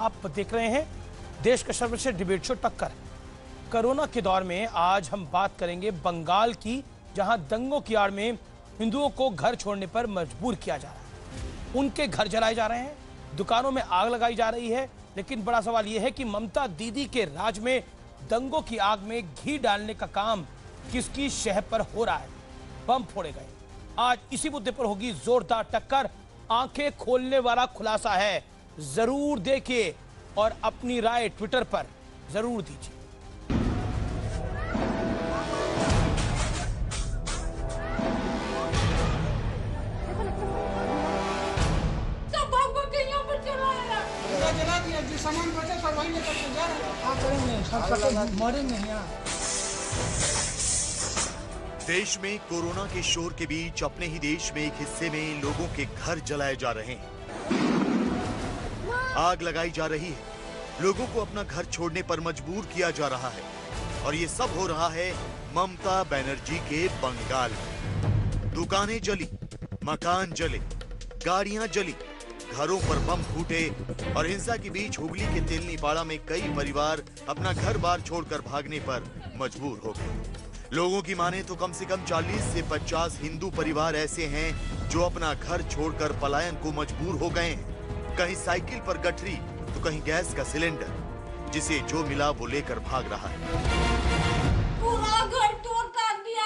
आप देख रहे हैं देश का सर्वश्रेष्ठ डिबेट शो टक्कर। कोरोना के दौर में आज हम बात करेंगे बंगाल की, जहां दंगों की आड़ में हिंदुओं को घर छोड़ने पर मजबूर किया जा रहा है। उनके घर जलाए जा रहे हैं, दुकानों में आग लगाई जा रही है। लेकिन बड़ा सवाल यह है कि ममता दीदी के राज में दंगों की आग में घी डालने का काम किसकी शह पर हो रहा है? बम फोड़े गए। आज इसी मुद्दे पर होगी जोरदार टक्कर। आंखें खोलने वाला खुलासा है, जरूर देखिए और अपनी राय ट्विटर पर जरूर दीजिए। जला दिया, जो सामान बचा सब वही लेकर के जा रहे हैं। क्या करेंगे, सब मरेंगे यहाँ। देश में कोरोना के शोर के बीच अपने ही देश में एक हिस्से में लोगों के घर जलाए जा रहे हैं, आग लगाई जा रही है, लोगों को अपना घर छोड़ने पर मजबूर किया जा रहा है। और ये सब हो रहा है ममता बनर्जी के बंगाल में। दुकानें जली, मकान जले, गाड़ियां जली, घरों पर बम फूटे और हिंसा के बीच हुगली के तेलनीपाड़ा में कई परिवार अपना घर बार छोड़कर भागने पर मजबूर हो गए। लोगों की माने तो कम से कम 40 से 50 हिंदू परिवार ऐसे हैं जो अपना घर छोड़कर पलायन को मजबूर हो गए हैं। कहीं साइकिल पर गठरी तो कहीं गैस का सिलेंडर, जिसे जो मिला वो लेकर भाग रहा है। पूरा घर तोड़ काट दिया,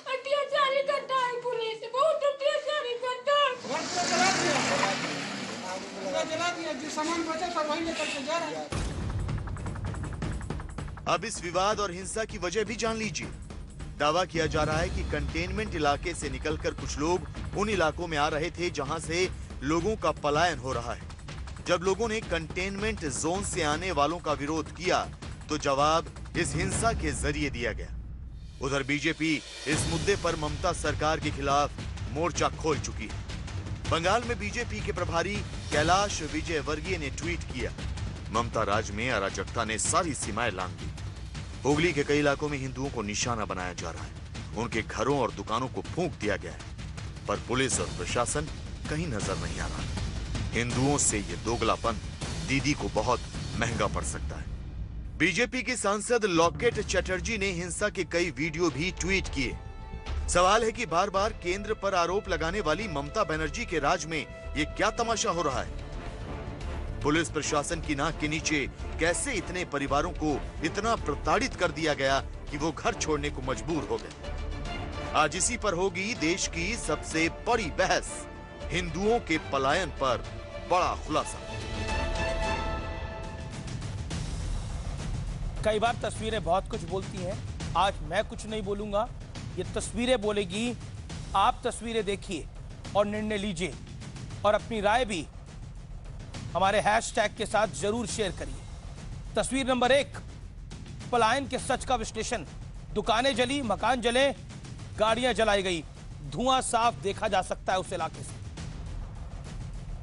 अत्याचारी करता है पुलिस, बहुत अत्याचारी करता है। घर पूरा जला दिया, पूरा जला दिया, जो सामान बचा सब वही लेकर के जा रहे हैं। अब इस विवाद और हिंसा की वजह भी जान लीजिए। दावा किया जा रहा है कि कंटेनमेंट इलाके से निकलकर कुछ लोग उन इलाकों में आ रहे थे जहां से लोगों का पलायन हो रहा है। जब लोगों ने कंटेनमेंट जोन से आने वालों का विरोध किया तो जवाब इस हिंसा के जरिए दिया गया। उधर बीजेपी इस मुद्दे पर ममता सरकार के खिलाफ मोर्चा खोल चुकी है। बंगाल में बीजेपी के प्रभारी कैलाश विजयवर्गीय ने ट्वीट किया, ममता राज में अराजकता ने सारी सीमाएं लांघ दी। हुगली के कई इलाकों में हिंदुओं को निशाना बनाया जा रहा है, उनके घरों और दुकानों को फूंक दिया गया है, पर पुलिस और प्रशासन कहीं नजर नहीं आ रहा। हिंदुओं से ये दोगलापन दीदी को बहुत महंगा पड़ सकता है। बीजेपी की सांसद लॉकेट चटर्जी ने हिंसा के कई वीडियो भी ट्वीट किए। सवाल है कि बार बार केंद्र पर आरोप लगाने वाली ममता बनर्जी के राज में ये क्या तमाशा हो रहा है? पुलिस प्रशासन की नाक के नीचे कैसे इतने परिवारों को इतना प्रताड़ित कर दिया गया कि वो घर छोड़ने को मजबूर हो गए? आज इसी पर होगी देश की सबसे बड़ी बहस, हिंदुओं के पलायन पर बड़ा खुलासा। कई बार तस्वीरें बहुत कुछ बोलती हैं, आज मैं कुछ नहीं बोलूंगा, ये तस्वीरें बोलेगी। आप तस्वीरें देखिए और निर्णय लीजिए और अपनी राय भी हमारे हैशटैग के साथ जरूर शेयर करिए। तस्वीर नंबर 1, पलायन के सच का विश्लेषण। दुकानें जली, मकान जले, गाड़ियां जलाई गई, धुआं साफ देखा जा सकता है उस इलाके से।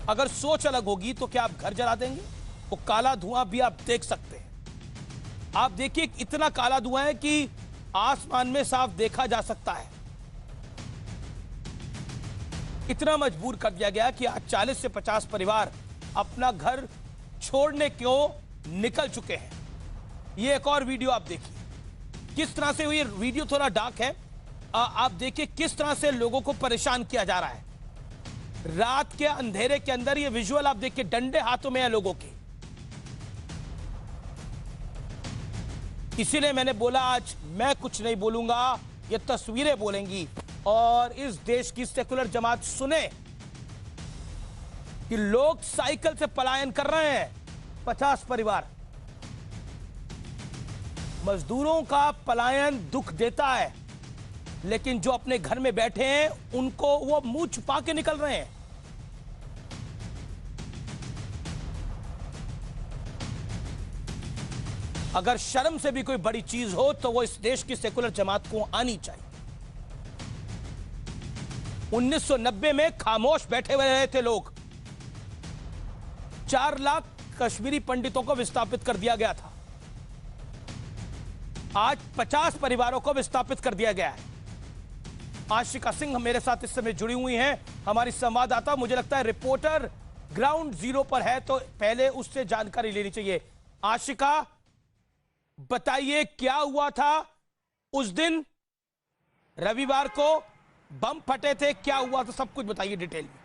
अगर सोच अलग होगी तो क्या आप घर जला देंगे? वो काला धुआं भी आप देख सकते हैं। आप देखिए इतना काला धुआं है कि आसमान में साफ देखा जा सकता है। इतना मजबूर कर दिया गया कि आज 40 से 50 परिवार अपना घर छोड़ने क्यों निकल चुके हैं। ये एक और वीडियो आप देखिए किस तरह से, ये वीडियो थोड़ा डार्क है, आप देखिए किस तरह से लोगों को परेशान किया जा रहा है। रात के अंधेरे के अंदर ये विजुअल आप देखिए, डंडे हाथों में है लोगों के। इसीलिए मैंने बोला आज मैं कुछ नहीं बोलूंगा, ये तस्वीरें बोलेंगी। और इस देश की सेकुलर जमात सुने कि लोग साइकिल से पलायन कर रहे हैं। 50 परिवार, मजदूरों का पलायन दुख देता है, लेकिन जो अपने घर में बैठे हैं उनको वो मुंह छुपा के निकल रहे हैं। अगर शर्म से भी कोई बड़ी चीज हो तो वो इस देश की सेकुलर जमात को आनी चाहिए। 1990 में खामोश बैठे हुए रहे थे लोग। 4 लाख कश्मीरी पंडितों को विस्थापित कर दिया गया था, आज 50 परिवारों को विस्थापित कर दिया गया है। आशिका सिंह मेरे साथ इस समय जुड़ी हुई हैं, हमारी संवाददाता, मुझे लगता है रिपोर्टर ग्राउंड जीरो पर है तो पहले उससे जानकारी लेनी चाहिए। आशिका, बताइए क्या हुआ था उस दिन, रविवार को बम फटे थे, क्या हुआ था, सब कुछ बताइए डिटेल में।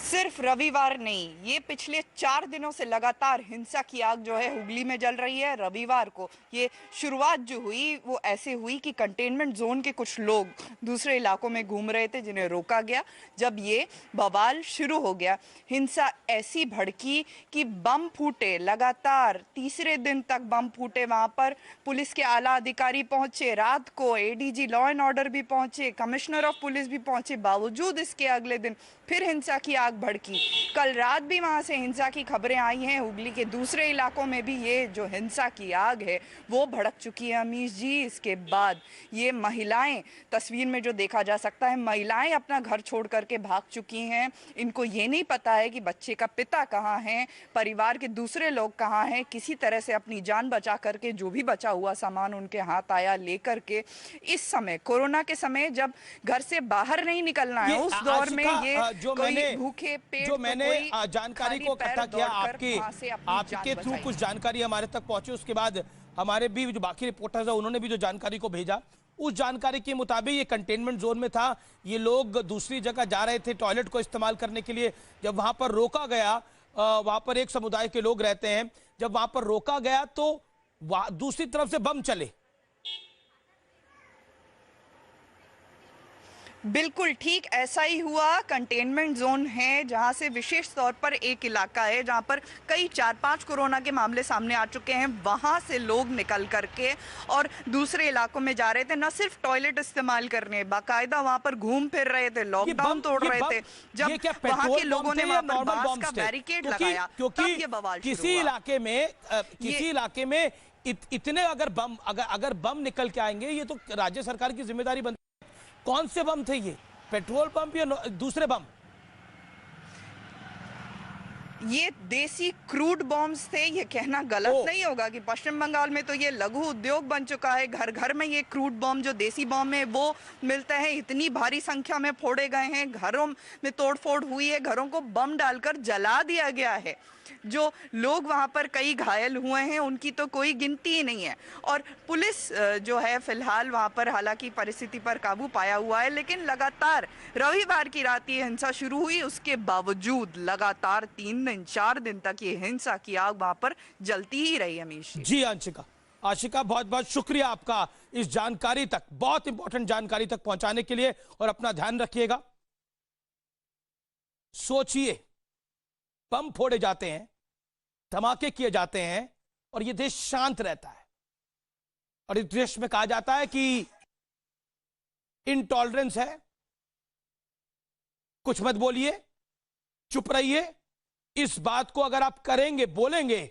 सिर्फ रविवार नहीं, ये पिछले 4 दिनों से लगातार हिंसा की आग जो है हुगली में जल रही है। रविवार को ये शुरुआत जो हुई वो ऐसे हुई कि कंटेनमेंट जोन के कुछ लोग दूसरे इलाकों में घूम रहे थे जिन्हें रोका गया। जब ये बवाल शुरू हो गया, हिंसा ऐसी भड़की कि बम फूटे, लगातार तीसरे दिन तक बम फूटे। वहां पर पुलिस के आला अधिकारी पहुंचे, रात को एडीजी लॉ एंड ऑर्डर भी पहुंचे, कमिश्नर ऑफ पुलिस भी पहुंचे। बावजूद इसके अगले दिन फिर हिंसा की आग भड़की। कल रात भी वहां से हिंसा की खबरें आई हैं। हुगली के दूसरे इलाकों में भी ये जो हिंसा की आग है वो भड़क चुकी है अमीश जी। इसके बाद ये महिलाएं, तस्वीर में जो देखा जा सकता है, महिलाएं अपना घर छोड़ करके भाग चुकी हैं। इनको ये नहीं पता है कि बच्चे का पिता कहाँ है, परिवार के दूसरे लोग कहाँ हैं। किसी तरह से अपनी जान बचा करके जो भी बचा हुआ सामान उनके हाथ आया लेकर के, इस समय कोरोना के समय जब घर से बाहर नहीं निकलना है, उस दौर में ये जो मैंने जानकारी को इकट्ठा किया आपके थ्रू, कुछ जानकारी हमारे तक पहुंची, उसके बाद हमारे भी जो बाकी रिपोर्टर्स हैं उन्होंने भी जो जानकारी को भेजा, उस जानकारी के मुताबिक ये कंटेनमेंट जोन में था। ये लोग दूसरी जगह जा रहे थे टॉयलेट को इस्तेमाल करने के लिए। जब वहां पर रोका गया, वहां पर एक समुदाय के लोग रहते हैं, जब वहां पर रोका गया तो दूसरी तरफ से बम चले। बिल्कुल ठीक ऐसा ही हुआ। कंटेनमेंट जोन है जहां से विशेष तौर पर एक इलाका है जहां पर कई 4-5 कोरोना के मामले सामने आ चुके हैं। वहां से लोग निकल करके और दूसरे इलाकों में जा रहे थे, न सिर्फ टॉयलेट इस्तेमाल करने, बाकायदा वहां पर घूम फिर रहे थे, लॉकडाउन तोड़ रहे थे। जब वहां के लोगों ने वहां पर बांस का बैरिकेड लगाया, तब ये बवाल शुरू हुआ। किसी इलाके में इतने अगर बम निकल के आएंगे, ये तो राज्य सरकार की जिम्मेदारी बनती है। कौन से बम थे ये, पेट्रोल पंप या दूसरे बम? ये देसी क्रूड बॉम्ब्स थे। ये कहना गलत नहीं होगा कि पश्चिम बंगाल में तो ये लघु उद्योग बन चुका है। घर घर में ये क्रूड बॉम्ब जो देसी बॉम्ब है वो मिलता है। इतनी भारी संख्या में फोड़े गए हैं, घरों में तोड़फोड़ हुई है, घरों को बम डालकर जला दिया गया है। जो लोग वहां पर कई घायल हुए हैं उनकी तो कोई गिनती ही नहीं है। और पुलिस जो है फिलहाल वहां पर हालांकि परिस्थिति पर काबू पाया हुआ है, लेकिन लगातार रविवार की रात ये हिंसा शुरू हुई, उसके बावजूद लगातार 3-4 दिन तक ये हिंसा की आग वहां पर जलती ही रही। अमीश जी, आशिका बहुत बहुत शुक्रिया आपका इस जानकारी तक, बहुत इंपॉर्टेंट जानकारी तक पहुंचाने के लिए। और अपना ध्यान रखिएगा। सोचिए, बम फोड़े जाते हैं, धमाके किए जाते हैं और ये देश शांत रहता है। और इस देश में कहा जाता है कि इनटॉलरेंस है, कुछ मत बोलिए, चुप रहिए। इस बात को अगर आप करेंगे, बोलेंगे,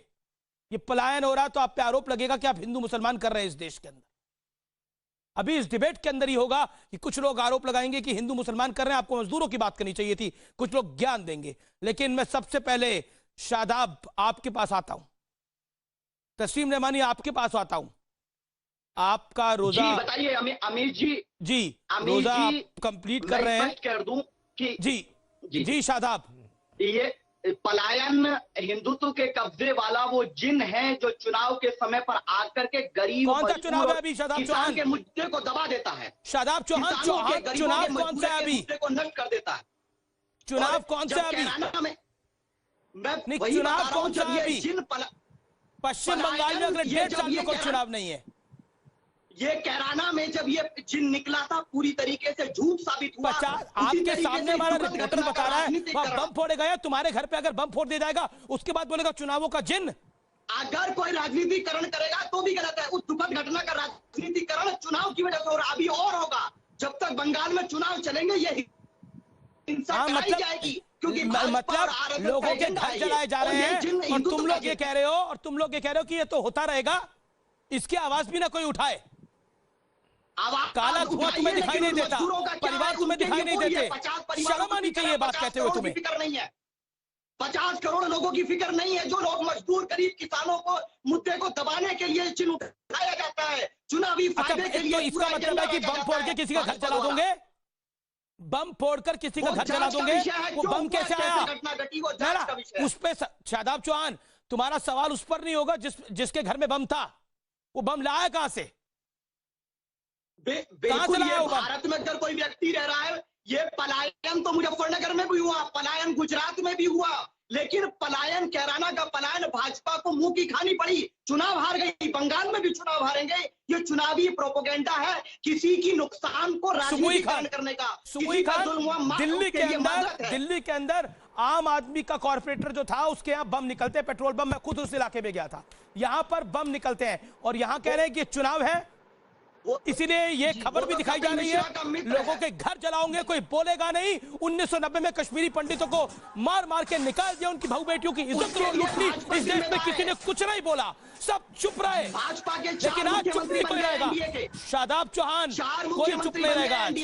ये पलायन हो रहा तो आप पे आरोप लगेगा कि आप हिंदू मुसलमान कर रहे हैं इस देश के अंदर। अभी इस डिबेट के अंदर ही होगा कि कुछ लोग आरोप लगाएंगे कि हिंदू मुसलमान कर रहे हैं, आपको मजदूरों की बात करनी चाहिए थी, कुछ लोग ज्ञान देंगे। लेकिन मैं सबसे पहले शादाब आपके पास आता हूं, तस्लीम रहमानी आपके पास आता हूं। आपका रोजा जी बताइए अमीर जी। जी, रोजा कंप्लीट कर रहे हैं। कर दूं कि जी शादाब, ये पलायन हिंदुत्व के कब्जे वाला वो जिन है जो चुनाव के समय पर आकर के गरीब, कौन सा चुनाव है अभी शादाब चौहान के मुद्दे को दबा देता है। शादाब चौहान, चुनाव कौन सा है अभी? मुद्दे को नष्ट कर देता है। चुनाव कौन सा है अभी? चुनाव कौन सा है अभी? पश्चिम बंगाल में अगले 1.5 साल में कोई चुनाव नहीं है। ये कैराना में जब ये जिन निकला था पूरी तरीके से झूठ साबित हुआ। आपके सामने हमारा रिपोर्टर बता रहा है बम फोड़े गए, तुम्हारे घर पे अगर बम फोड़ दिया जाएगा उसके बाद बोलेगा चुनावों का जिन। अगर कोई राजनीतिकरण करेगा तो भी गलत है। उस दुखद घटना का राजनीतिकरण चुनाव की वजह से हो रहा, अभी और होगा। जब तक बंगाल में चुनाव चलेंगे ये हिंसा कराई जाएगी, क्योंकि मतलब लोगों के घर जलाए जा रहे हैं और तुम लोग ये कह रहे हो कि ये तो होता रहेगा, इसकी आवाज भी ना कोई उठाए। काला धुआं तुम्हें दिखाई नहीं देता, परिवार तुम्हें दिखाई नहीं देते, शर्म आनी चाहिए बात कहते हुए तुम्हें। फिक्र नहीं है, 50 करोड़ लोगों की फिक्र नहीं है। जो लोग मजदूर गरीब किसानों को मुद्दे को दबाने के लिए चिन्ह उठाया जाता है, चुनावी फायदे के लिए। तो इसका मतलब है कि बम फोड़ के किसी का घर जला दोगे? बम फोड़कर किसी का वो घर जला जांच का दोगे? विषय है, वो क्यों बम हुआ, कैसे कैसे आया? घटना घटी, वो ना जांच ना, का विषय है। उस पे शादाब चौहान, तुम्हारा सवाल उस पर नहीं होगा जिसके घर में बम था। वो बम लाया कहां से? बिल्कुल, लाया ये वो बम? भारत में अगर कोई व्यक्ति रह रहा है, ये पलायन तो मुजफ्फरनगर में भी हुआ, पलायन गुजरात में भी हुआ, लेकिन पलायन, कैराना का पलायन भाजपा को मुंह की खानी पड़ी, चुनाव हार गई। बंगाल में भी चुनाव हारेंगे। ये चुनावी प्रोपोगेंडा है, किसी की नुकसान को राजनीतिकरण करने का, किसी का जुल्म हुआ माफ दिल्ली के उसके लिए अंदर, मदद है। दिल्ली के अंदर आम आदमी का कॉर्पोरेटर जो था, उसके यहाँ बम निकलते, पेट्रोल बम। मैं खुद उस इलाके में गया था, यहां पर बम निकलते हैं और यहां कह रहे हैं कि ये चुनाव है, इसीलिए ये खबर भी दिखाई जा रही है लोगों के घर जलाओगे, कोई बोलेगा नहीं। 1990 में कश्मीरी पंडितों को मार मार के निकाल दिया, उनकी बहू बेटियों की इज्जत लूट ली। इस देश में किसी ने कुछ नहीं बोला, सब चुप रहे। भाजपा के लेकिन आज चुप नहीं कोई रहेगा। शादाब चौहान, कोई चुप नहीं रहेगा आज।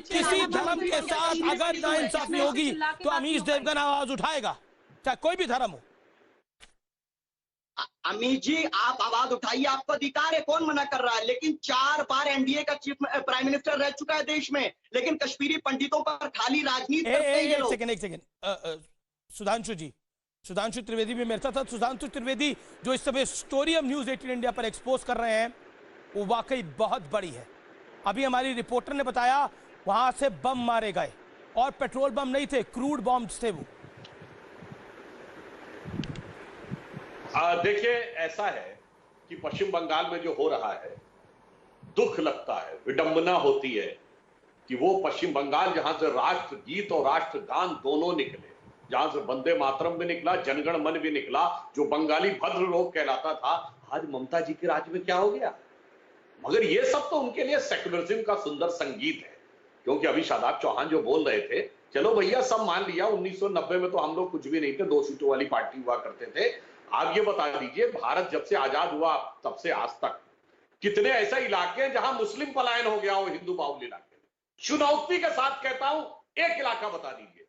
किसी धर्म के साथ अगर नाइंसाफी होगी तो अमीश देवगन आवाज उठाएगा, चाहे कोई भी धर्म हो। अमित जी, आप आवाज उठाइए, आपको अधिकार है, कौन मना कर रहा है। लेकिन 4 बार एनडीए का चीफ प्राइम मिनिस्टर रह चुका है देश में, लेकिन कश्मीरी पंडितों पर खाली राजनीति करते हैं ये लोग। एक सेकंड, सुधांशु जी, सुधांशु त्रिवेदी भी मेरे साथ। सुधांशु त्रिवेदी जो इस समय स्टोरी हम न्यूज 18 इंडिया पर एक्सपोज कर रहे हैं, वो वाकई बहुत बड़ी है। अभी हमारी रिपोर्टर ने बताया वहां से बम मारे गए और पेट्रोल बम नहीं थे, क्रूड बॉम्ब्स थे वो। देखिए, ऐसा है कि पश्चिम बंगाल में जो हो रहा है, दुख लगता है, विडंबना होती है कि वो पश्चिम बंगाल जहां से राष्ट्रगीत और राष्ट्रगान दोनों निकले, जहां से वंदे मातरम भी निकला, जनगण मन भी निकला, जो बंगाली भद्र लोग कहलाता था, आज ममता जी के राज्य में क्या हो गया। मगर ये सब तो उनके लिए सेक्युलरिज्म का सुंदर संगीत है। क्योंकि अभी शादाब चौहान जो बोल रहे थे, चलो भैया सब मान लिया, 1990 में तो हम लोग कुछ भी नहीं थे, 2 सीटों वाली पार्टी हुआ करते थे। आप ये बता दीजिए, भारत जब से आजाद हुआ तब से आज तक कितने ऐसे इलाके हैं जहां मुस्लिम पलायन हो गया हो हिंदू बाहुल इलाके में? चुनौती के साथ कहता हूं, एक इलाका बता दीजिए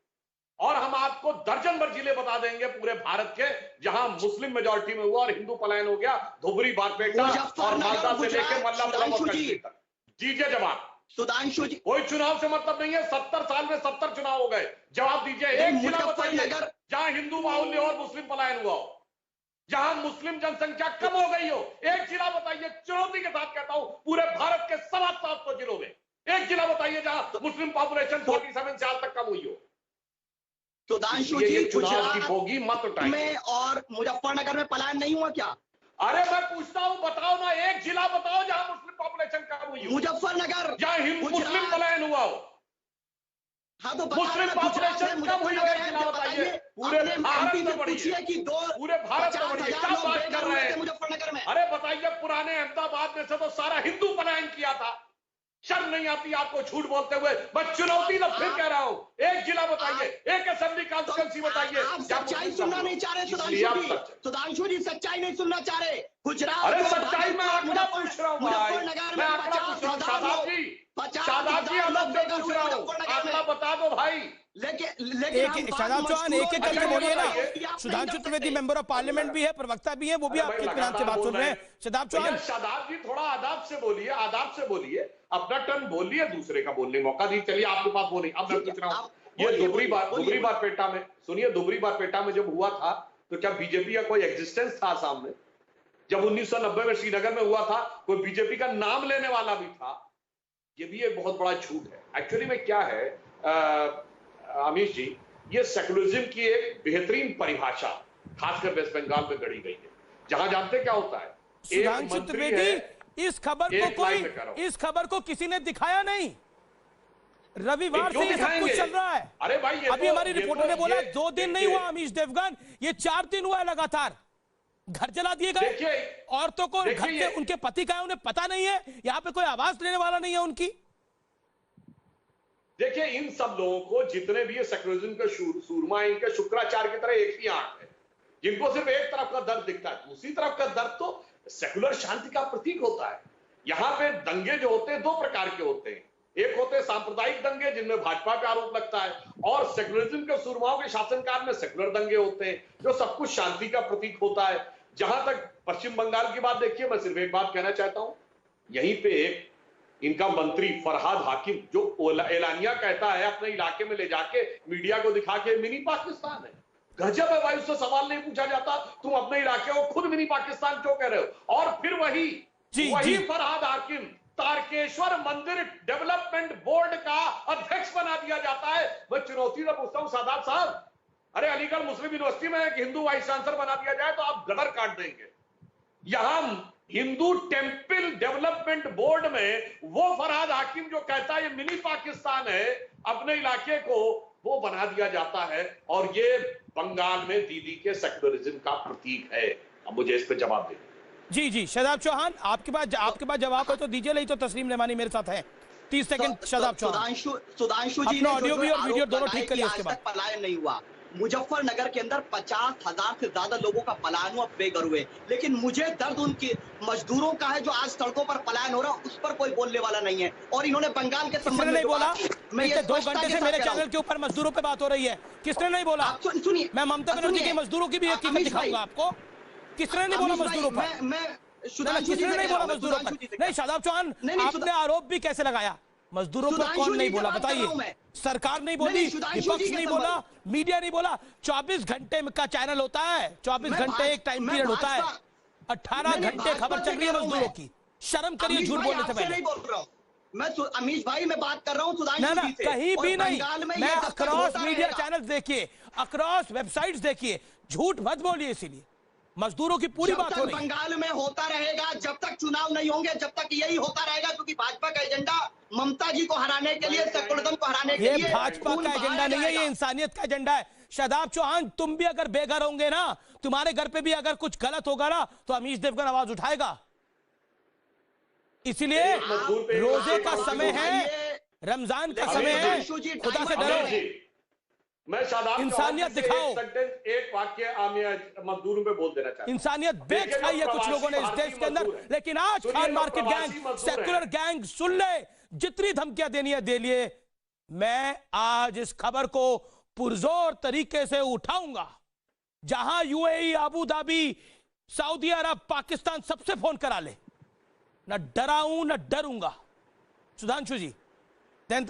और हम आपको दर्जन भर जिले बता देंगे पूरे भारत के जहां मुस्लिम मेजॉरिटी में हुआ और हिंदू पलायन हो गया। धुबरी, बारपेटा और मालदा से लेकर मल्लापुरम और कश्मीर तक। दीजिए जवाब। सुधांशु जी, कोई चुनाव से मतलब नहीं है, 70 साल में 70 चुनाव हो गए। जवाब दीजिए, एक जिला बताइए जहां हिंदू बाहुल्य और मुस्लिम पलायन हुआ हो, जहां मुस्लिम जनसंख्या कम हो गई हो। एक जिला बताइए, चुनौती के साथ कहता हूं, पूरे भारत के 700 जिलों में एक जिला बताइए जहां मुस्लिम पॉपुलेशन 47 साल तक कम हुई हो। सुधांशु जी, चुनाव की भोगी मत उठाइए। में और मुजफ्फरनगर में पलायन नहीं हुआ क्या? अरे मैं पूछता हूं, बताओ ना, एक जिला बताओ जहां मुस्लिम पॉपुलेशन कम हुई हो। मुजफ्फरनगर, जहां मुस्लिम पलायन हुआ हो। हाँ तो मुस्लिम पॉपुलेशन कम हुई हो, एक जिला बताइए। पूरे भारत में बढ़ी है, पूरे भारत में बढ़ी है, क्या बात कर रहे हैं मुजफ्फरनगर में? अरे बताइए, पुराने अहमदाबाद में से तो सारा हिंदू पलायन किया था। शर्म नहीं आती आपको झूठ बोलते हुए? मैं चुनौती न फिर कह रहा हूं, एक जिला बताइए, एक असेंबली कॉन्स्टिट्यूंसी बताइए। आप सच्चाई सुनना नहीं चाह रहे सुधांशु जी, सुधांशु जी सच्चाई नहीं सुनना चाह रहे। गुजरात, अरे सच्चाई में आंकड़ा पूछ रहा हूं भाई, मैं आंकड़ा पूछ रहा हूं। शादाब जी अलग से पूछ रहा हूं, आंकड़ा बता दो भाई। लेकिन शादाब चौहान एक एक करके बोलिए ना। Sudhanshu Trivedi member of parliament भी है, प्रवक्ता भी है, वो भी आपके इत्मीनान से बात सुन रहे हैं। शादाब चौहान, शादाब जी थोड़ा आदाब से बोलिए, आदाब से बोलिए, अपना टर्न बोलिए, दूसरे का बोलने मौका दी। चलिए आपके पास बोलिए, अब मैं पूछ रहा हूँ, ये दुबरी बारपेटा में, सुनिए, दुबरी बारपेटा में जब हुआ था तो क्या बीजेपी का कोई एग्जिस्टेंस था सामने? जब 1990 में श्रीनगर में हुआ था, कोई बीजेपी का नाम लेने वाला भी था? ये भी एक बहुत बड़ा झूठ है। एक्चुअली में क्या है अमीश जी, ये सेकुलरिज्म की एक बेहतरीन परिभाषा खासकर वेस्ट बंगाल में गढ़ी गई है, जहां जानते क्या होता है, सुधांशु त्रिवेदी, इस खबर को किसी ने दिखाया नहीं। रविवार से ये सब कुछ चल रहा है। अरे भाई, अभी हमारी रिपोर्टर ने बोला 2 दिन नहीं हुआ अमीश देवगन, ये 4 दिन हुआ है लगातार। घर जला दिए गए, औरतों को घर के, उनके पति का है उन्हें पता नहीं है, यहाँ पे कोई आवाज लेने वाला नहीं है उनकी। देखिए, इन सब लोगों को, जितने भी ये सेकुलरिज्म के सूरमा, इनके शुक्राचार्य की तरह एक ही आंख है, जिनको सिर्फ एक तरफ का दर्द दिखता है, दूसरी तरफ का दर्द तो सेकुलर शांति का प्रतीक होता है। यहां पे दंगे जो होते हैं 2 प्रकार के होते हैं, एक होते हैं सांप्रदायिक दंगे जिनमें भाजपा पे आरोप लगता है, और सेकुलरिज्म के सूरमाओं के शासनकाल में सेकुलर दंगे होते हैं जो सब कुछ शांति का प्रतीक होता है। जहां तक पश्चिम बंगाल की बात देखिए, मैं सिर्फ एक बात कहना चाहता हूं, यहीं पे एक इनका मंत्री फरहाद हाकिम जो एलानिया कहता है अपने इलाके में ले जाके मीडिया को दिखा के मिनी पाकिस्तान है। गजब है भाई, उससे सवाल नहीं पूछा जाता तुम अपने इलाके को खुद मिनी पाकिस्तान क्यों कह रहे हो। और फिर वही फरहाद हाकिम तारकेश्वर मंदिर डेवलपमेंट बोर्ड का अध्यक्ष बना दिया जाता है। मैं चुनौती से पूछता हूं सादात साहब, अरे अलीगढ़ मुस्लिम यूनिवर्सिटी में एक हिंदू वाइस चांसलर बना दिया जाए तो आप गदर काट देंगे। यहां हिंदू टेंपल डेवलपमेंट बोर्ड में वो फरहाद हाकिम जो कहता है ये मिनी पाकिस्तान है, अपने इलाके को वो बना दिया जाता है। और ये बंगाल में दीदी के सेक्युलरिज्म का प्रतीक है। अब मुझे इस पे जवाब दे। जी जी शादाब चौहान, आपके पास जवाब है तो दीजिए, नहीं तो तस्लीम रेमानी मेरे साथ है। 30 सेकंड शादाब चौहान। सुधांशु जी ने ऑडियो भी और वीडियो दोनों ठीक करिए। उसके बाद पलायन नहीं हुआ। मुजफ्फरनगर के अंदर 50,000 से ज्यादा लोगों का पलायन हुआ, बेघर हुए। लेकिन मुझे दर्द उनके मजदूरों का है जो आज सड़कों पर पलायन हो रहा, उस पर कोई बोलने वाला नहीं है। और इन्होंने बंगाल के संबंध में नहीं बोला। मैं ये 2 घंटे से मेरे चैनल के ऊपर मजदूरों पे बात हो रही है, किसने नहीं बोला? सुनिए, मैं ममता बनर्जी के मजदूरों की भी एक कीमत दिखाऊंगा आपको। किसने नहीं बोला मजदूरों पर? किसने नहीं बोला मजदूरों पर? नहीं शादाब चौहान, आपने आरोप भी कैसे लगाया? मजदूरों पर कौन नहीं बोला बताइए? सरकार नहीं बोली, विपक्ष नहीं बोला, मीडिया नहीं बोला। 24 घंटे का चैनल होता है, 24 घंटे एक टाइम पीरियड होता है, 18 घंटे खबर चल रही है मजदूरों की। शर्म करिए झूठ बोलने से पहले। मैं अमीश भाई मैं बात कर रहा हूँ ना कहीं भी नहीं। मैं अक्रॉस मीडिया चैनल देखिए, अक्रॉस वेबसाइट्स देखिए, झूठ मत बोलिए। इसीलिए मजदूरों की पूरी बात हो रही है। बंगाल में होता रहेगा जब तक चुनाव नहीं होंगे, जब तक यही होता रहेगा, क्योंकि भाजपा का एजेंडा ममता जी को हराने के लिए, सेकुलरिज्म को हराने के लिए। ये भाजपा का एजेंडा नहीं है, ये इंसानियत का एजेंडा है। शादाब चौहान, तुम भी अगर बेघर होंगे ना, तुम्हारे घर पे भी अगर कुछ गलत होगा ना, तो अमीश देवगन आवाज उठाएगा। इसीलिए रोजे का समय है, रमजान का समय है, खुदा से डरो, मैं शादाब इंसानियत दिखाओ। एक वाक्य मजदूरों पे बोल देना चाहता हूं। इंसानियत बेच खाई है कुछ लोगों ने इस देश के अंदर। लेकिन आज Khan market gang, secular gang, सुन ले, जितनी धमकियां देनी है दे लिए। मैं आज इस खबर को पुरजोर तरीके से उठाऊंगा। जहां यूएई, अबू धाबी, सऊदी अरब, पाकिस्तान सबसे फोन करा ले, न डराऊं न डरूंगा। सुधांशु जी, मैं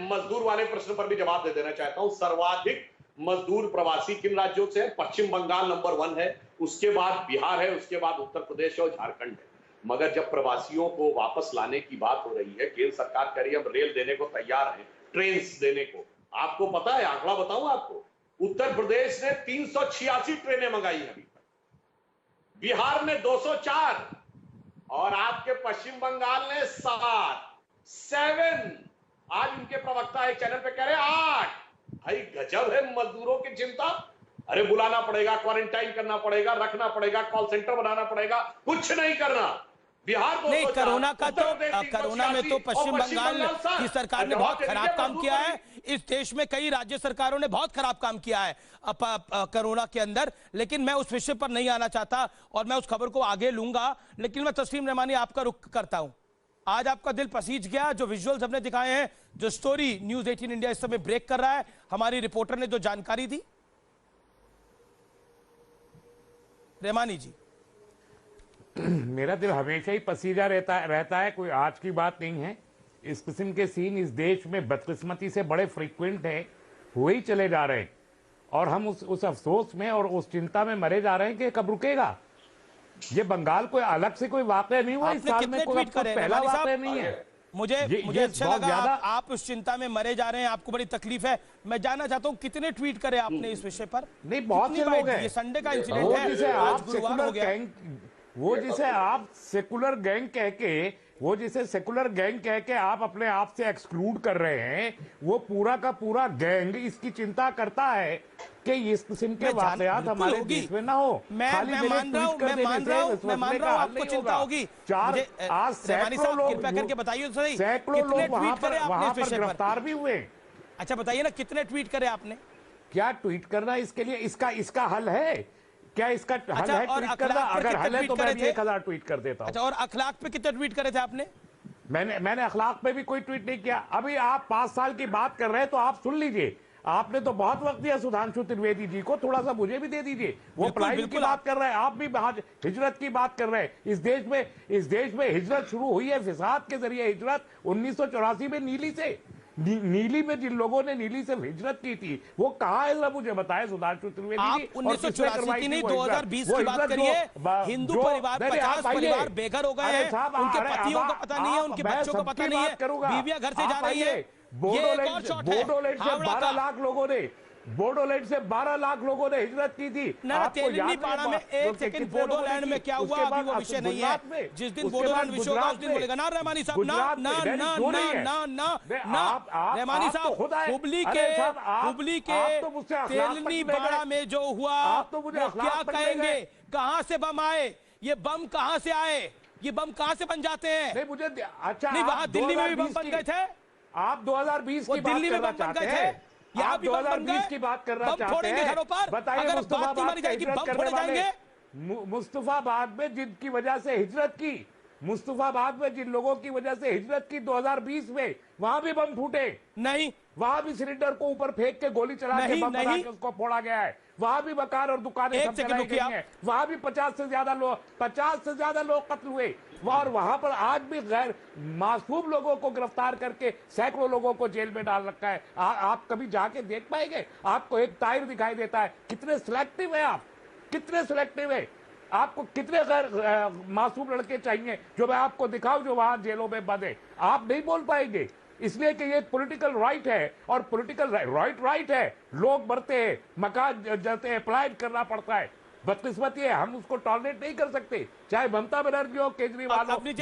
मजदूर वाले प्रश्न पर भी जवाब दे देना चाहता हूं। सर्वाधिक मजदूर प्रवासी किन राज्यों से है? पश्चिम बंगाल नंबर 1 है, उसके बाद बिहार है, उसके बाद उत्तर प्रदेश और झारखंड है। मगर जब प्रवासियों को वापस लाने की बात हो रही है, केंद्र सरकार कह रही है हम रेल देने को तैयार है, ट्रेन देने को। आपको पता है, आंकड़ा बताऊं आपको, उत्तर प्रदेश ने 386 ट्रेनें मंगाई है अभी तक, बिहार ने 204 और आपके पश्चिम बंगाल ने 7। आज उनके प्रवक्ता एक चैनल पे कह रहे हैं 8। भाई गजब है मजदूरों की चिंता। अरे बुलाना पड़ेगा, क्वारंटाइन करना पड़ेगा, रखना पड़ेगा, कॉल सेंटर बनाना पड़ेगा, कुछ नहीं करना। बिहार नहीं, कोरोना का तो कोरोना में तो पश्चिम बंगाल की सरकार ने बहुत खराब काम किया है। इस देश में कई राज्य सरकारों ने बहुत खराब काम किया है कोरोना के अंदर। लेकिन मैं उस विषय पर नहीं आना चाहता और मैं उस खबर को आगे लूंगा। लेकिन मैं तस्लीम रेमानी आपका रुख करता हूं। आज आपका दिल पसीज गया जो विजुअल्स हमने दिखाए हैं, जो स्टोरी न्यूज़ 18 इंडिया इस समय ब्रेक कर रहा है, हमारी रिपोर्टर ने जो जानकारी दी। रेमानी जी, मेरा दिल हमेशा ही पसीजा रहता है, कोई आज की बात नहीं है। इस किस्म के सीन इस देश में बदकिस्मती से बड़े फ्रीक्वेंट हैं, हुए ही चले जा रहे हैं। और हम उस अफसोस में और उस चिंता में मरे जा रहे हैं कि कब रुकेगा। ये बंगाल कोई अलग से कोई वाकया नहीं हुआ इस साल में, कोई पहला वाकया नहीं है। मुझे अच्छा लगा आप उस चिंता में मरे जा रहे हैं, आपको बड़ी तकलीफ है। मैं जानना चाहता हूं कितने ट्वीट करे आपने इस विषय पर? नहीं, बहुत से लोग हैं। ये संडे का इंसिडेंट है, आज गुरुवार हो गया। वो जिसे आप सेकुलर गैंग कह के आप अपने आप से एक्सक्लूड कर रहे हैं, वो पूरा का पूरा गैंग इसकी चिंता करता है कि इस किस्म के वाकयात हमारे देश में ना हो। मैं मान रहा हूं आपको चिंता होगी। आज सैकड़ों लोग, कृपया करके बताइए सही, सैकड़ों लोग वहां पर गिरफ्तार भी हुए। अच्छा बताइए ना, कितने ट्वीट करे आपने? क्या ट्वीट करना इसके लिए इसका हल है? क्या इसका हल है ट्वीट करना? अगर हल है तो मैं भी 1000 ट्वीट कर देता हूं। अच्छा, और अखलाक पे कितने ट्वीट करे थे आपने? मैंने अखलाक पे भी कोई ट्वीट नहीं किया। अभी आप 5 साल की बात कर रहे हैं तो आप सुन लीजिए। आपने तो बहुत वक्त दिया सुधांशु त्रिवेदी जी को, थोड़ा सा मुझे भी दे दीजिए। वो बिल्कुल, पलायन की बिल्कुल बात कर रहे हैं, आप भी हिजरत की बात कर रहे हैं। इस देश में हिजरत शुरू हुई है फिसाद के जरिए। हिजरत 1984 में नीली से नीली में जिन लोगों ने नीली से हिजरत की थी वो कहाँ है, जरा मुझे बताएं सुधांशु त्रिवेदी जी। आप 1984 की नहीं 2020 की बात करिए। हिंदू परिवार 50 परिवार बेघर हो गए हैं, उनके पतियों का पता नहीं है, उनके बच्चों का पता नहीं है, बीवियां घर से जा रही है। बोडोलैंड से 12 लाख लोगों ने बोडोलैंड से 12 लाख लोगों ने हिजरत की थी। तेलंगाना में एक सेकंड बोडोलैंड में क्या हुआ अभी वो विषय नहीं है। जिस दिन बोडोलैंड विषय होगा उस दिन बोलेगा ना रहमानी साहब। ना ना ना ना ना ना रहमानी साहब, हुबली के तेलनी बाड़ा में जो हुआ वो क्या कहेंगे? कहां से बम आए? ये बम कहां से आए? ये बम कहां से बन जाते हैं? नहीं मुझे अच्छा नहीं, वहां दिल्ली में भी बम बन गए थे। आप 2020 की दिल्ली में बम बन गए थे। आप 2020 की बात करना चाहते हैं? घरों पर बताइए मुस्तफाबाद जाएगी, बम फोड़े जाएंगे। मुस्तफाबाद में जिनकी वजह से हिजरत की, मुस्तफाबाद में जिन लोगों की वजह से हिजरत की 2020 में, वहां भी बम फूटे नहीं? वहां भी सिलेंडर को ऊपर फेंक के गोली चला के बम बना के उसको फोड़ा गया है। वहां भी मकान और दुकानें सब जलाई गई हैं। वहां भी 50 से ज्यादा लोग कत्ल हुए। और वहां पर आज भी गैर मासूम लोगों को गिरफ्तार करके सैकड़ों लोगों को जेल में डाल रखा है। आप कभी जाके देख पाएंगे? आपको एक टायर दिखाई देता है। कितने सिलेक्टिव है आप, कितने सिलेक्टिव है? आपको कितने गैर मासूम लड़के चाहिए जो मैं आपको दिखाऊं जो वहां जेलों में बंद है? आप नहीं बोल पाएंगे, इसलिए कि ये पॉलिटिकल राइट है। और पॉलिटिकल राइट है, लोग मरते हैं, मकान जलते हैं, पलायन करना पड़ता है। बदकिस्मती है, हम उसको टॉलरेट नहीं कर सकते, चाहे ममता बनर्जी हो, केजरीवाल हो, अपनी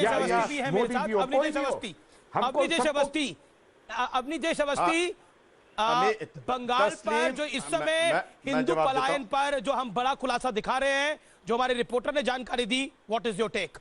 जैश अवस्थी बंगाल पर जो इस समय हिंदू पलायन पर जो हम बड़ा खुलासा दिखा रहे हैं, जो हमारे रिपोर्टर ने जानकारी दी, व्हाट इज योर टेक?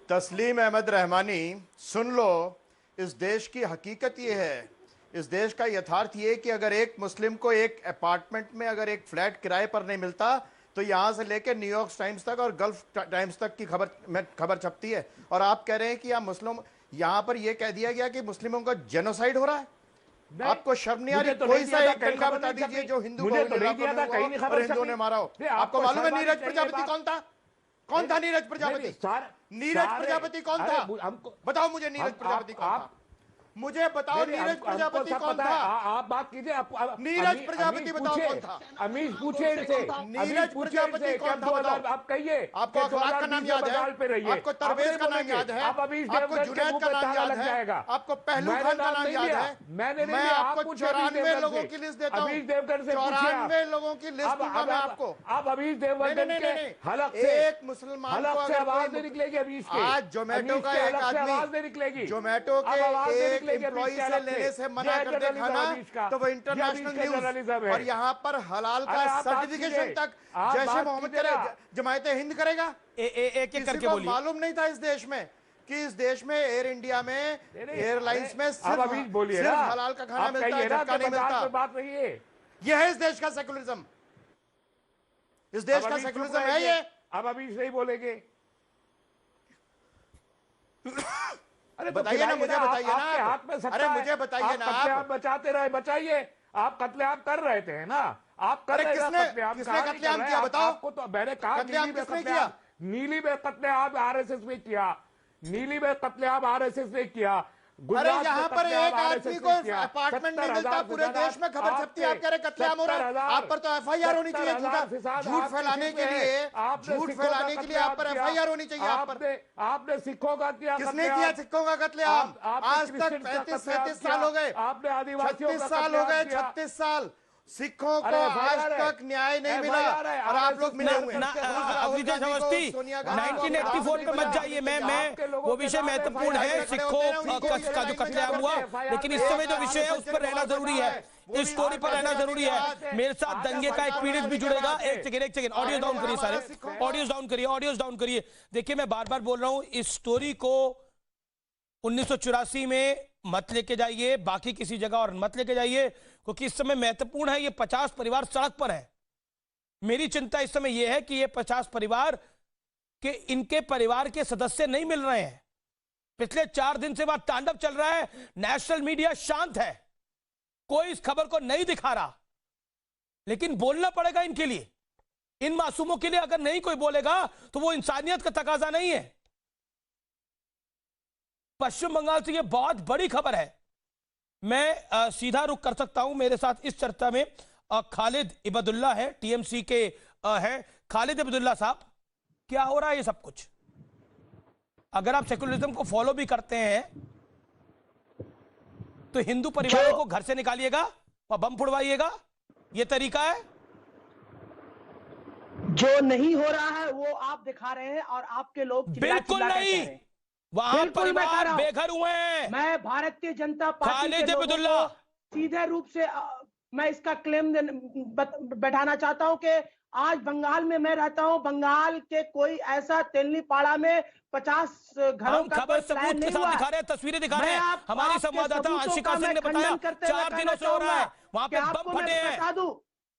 तस्लीम अहमद रहमानी, सुन लो, इस देश की हकीकत ये है, इस देश का यथार्थ ये कि अगर एक मुस्लिम को एक अपार्टमेंट में अगर एक फ्लैट किराए पर नहीं मिलता तो यहां से लेकर न्यूयॉर्क टाइम्स तक और गल्फ टाइम्स तक की खबर छपती है। और आप कह रहे हैं कि यहां मुस्लिम, यहां पर यह कह दिया गया कि मुस्लिमों का जेनोसाइड हो रहा है। आपको शर्म नहीं आ रही? कोई सा एक तरीका बता दीजिए जो हिंदू को और हिंदुओं ने मारा हो। आपको मालूम है नीरज प्रजापति कौन था? कौन था नीरज प्रजापति? नीरज प्रजापति कौन था? बताओ मुझे, नीरज प्रजापति कौन था? मुझे बताओ नीरज प्रजापति कौन था? आप बात कीजिए। नीरज प्रजापति बताओ कौन था? अमीश पूछे इनसे, नीरज प्रजापति कौन था बताओ? आप कहिए। आपको अखलाक का नाम याद है? आपको तरवेज का नाम याद है? आपको जुनैद का नाम याद है? आपको पहलू खान का नाम याद है? मैं आपको 94 लोगों की लिस्ट देता हूँ। 94 लोगों की लिस्ट दूंगा मैं आपको। आप अमीश देवगन के हलक से एक मुसलमान को अगर आवाज नहीं निकलेगी अमीश के, आज जोमेटो का एक आदमी निकलेगी, जोमेटो के एम्प्लॉई से लेने से मना कर दे खाना तो वो इंटरनेशनल न्यूज़। और यहाँ पर हलाल का सर्टिफिकेशन तक जैसे मोहम्मद जमायत हिंद करेगा। एक करके बोलिए। मालूम नहीं था इस देश में कि इस देश में एयर इंडिया में एयरलाइंस में सिर्फ हलाल का खाना मिलता है, झटका नहीं मिलता। बात नहीं है, यह है इस देश का सेकुलरिज्म। इस देश का सेकुलरिज्म है ये। अब अभी नहीं बोलेंगे। अरे बताइए ना, मुझे बताइए ना। हाथ में अरे मुझे बताइए ना। आप बचाते रहे, बचाइए। आप कत्लेआम कर रहे थे ना, आप कर रहे थे। किसने कत्लेआम किया बताओ? आपको तो मैंने कहा नीली में कत्लेआम आरएसएस ने किया, नीली में कत्लेआम आरएसएस ने किया। अरे यहाँ पर एक आदमी को अपार्टमेंट नहीं मिलता, पूरे देश में खबर छपती है। आप कह रहे कत्लेआम हो रहा है, आप पर तो एफआईआर होनी चाहिए। झूठ फैलाने के लिए, झूठ फैलाने के लिए आप पर एफआईआर होनी चाहिए। आपने सिखों का किया, किसने किया सिखों का कत्लेआम? आज तक 35-37 साल हो गए, आपने आदिवासियों 36 साल हो गए, 36 साल सिखों को आज तक न्याय नहीं मिला और आप लोग मिले हुए हैं। 1984 पे मत जाइए। मैं वो विषय महत्वपूर्ण है, सिखों का जो कत्लेआम हुआ, लेकिन इस समय जो विषय है उस पर रहना जरूरी है, इस स्टोरी पर रहना जरूरी है। मेरे साथ दंगे का एक पीड़ित भी जुड़ेगा। एक सेकेंड, ऑडियो डाउन करिए सारे, ऑडियोज डाउन करिए। देखिए मैं बार बार बोल रहा हूं, इस स्टोरी को 1984 में मत लेके जाइए, बाकी किसी जगह और मत लेके जाइए, क्योंकि इस समय महत्वपूर्ण है। ये 50 परिवार सड़क पर है। मेरी चिंता इस समय यह है कि ये 50 परिवार के इनके परिवार के सदस्य नहीं मिल रहे हैं। पिछले 4 दिन से वहां तांडव चल रहा है, नेशनल मीडिया शांत है। कोई इस खबर को नहीं दिखा रहा, लेकिन बोलना पड़ेगा इनके लिए। इन मासूमों के लिए अगर नहीं कोई बोलेगा तो वो इंसानियत का तकाजा नहीं है। पश्चिम बंगाल से ये बहुत बड़ी खबर है। मैं सीधा रुख कर सकता हूं, मेरे साथ इस चर्चा में खालिद इबादुल्ला है, टीएमसी के है। खालिद इबादुल्ला साहब, क्या हो रहा है ये सब कुछ? अगर आप सेकुलरिज्म को फॉलो भी करते हैं तो हिंदू परिवारों को घर से निकालिएगा और बम फुड़वाइएगा, ये तरीका है? जो नहीं हो रहा है वो आप दिखा रहे हैं और आपके लोग बिल्कुल नहीं, वहां परिवार बेघर हुए हैं। मैं भारतीय जनता पार्टी के लोगों को सीधे रूप से मैं इसका क्लेम बैठाना चाहता हूं कि आज बंगाल में मैं रहता हूं, बंगाल के कोई ऐसा तेलनीपाड़ा में 50 घरों का खबर सबूत के साथ दिखा रहे हैं, तस्वीरें दिखा रहे हैं। हमारी संवाददाता अंशिका सिंह ने बताया 4 दिनों से हो रहा है, वहां पे बम फटे हैं।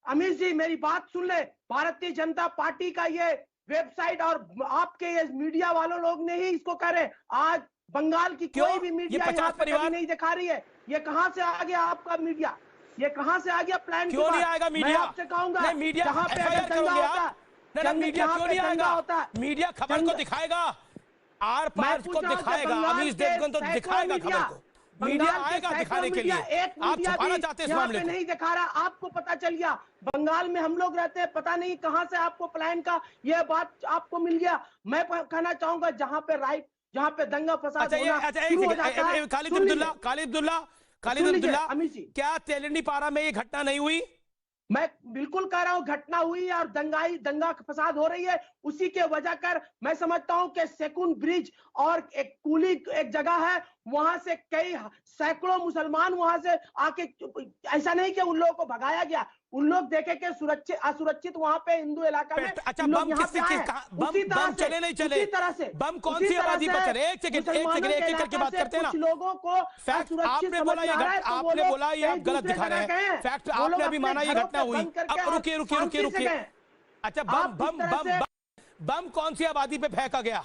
अमित जी मेरी बात सुन ले, भारतीय जनता पार्टी का ये वेबसाइट और आपके ये मीडिया वालों लोग ने ही इसको कह रहे। आज बंगाल की कोई भी मीडिया यहाँ पे कभी नहीं दिखा रही है। ये कहां से आ गया आपका मीडिया? ये कहां से आ गया प्लान? क्यों नहीं आएगा मीडिया? मैं आपसे कहूंगा मीडिया जहां पे एफआईआर करोगे आप? मीडिया क्यों नहीं आएगा? मीडिया खबर को दिखाएगा, आर पार को दिखाएगा, अमीश देवगन तो दिखाएगा खबर को। मीडिया आएगा दिखाने के लिए, आप छुपाना चाहते हैं इस मामले को। नहीं दिखा रहा, आपको पता चल गया। बंगाल में हम लोग रहते हैं, पता नहीं कहां से आपको प्लान का यह बात आपको मिल गया। मैं कहना चाहूंगा जहां पे राइट, जहां पे दंगा फसाद होना शुरू हो जाता है। खालिद अब्दुल्ला, क्या तेलनीपाड़ा में ये घटना नहीं हुई? मैं बिल्कुल कह रहा हूं घटना हुई और दंगा फसाद हो रही है। उसी के वजह कर मैं समझता हूं कि सेकुंड ब्रिज और एक कुली एक जगह है, वहां से कई सैकड़ों मुसलमान वहां से आके, ऐसा नहीं कि उन लोगों को भगाया गया, उन लोग देखे कि सुरक्षित असुरक्षित वहां पे हिंदू इलाका में। अच्छा, बम चले नहीं चले? उसी तरह से बम कौन सी आबादी पर चले? एक सेकंड एक करके बात करते हैं ना। लोगों को आपने बोला ये आप गलत दिखा रहे हैं। फैक्ट आपने अभी माना ये घटना हुई। अब रुकिए। अच्छा, बम कौन सी आबादी पे फेंका गया?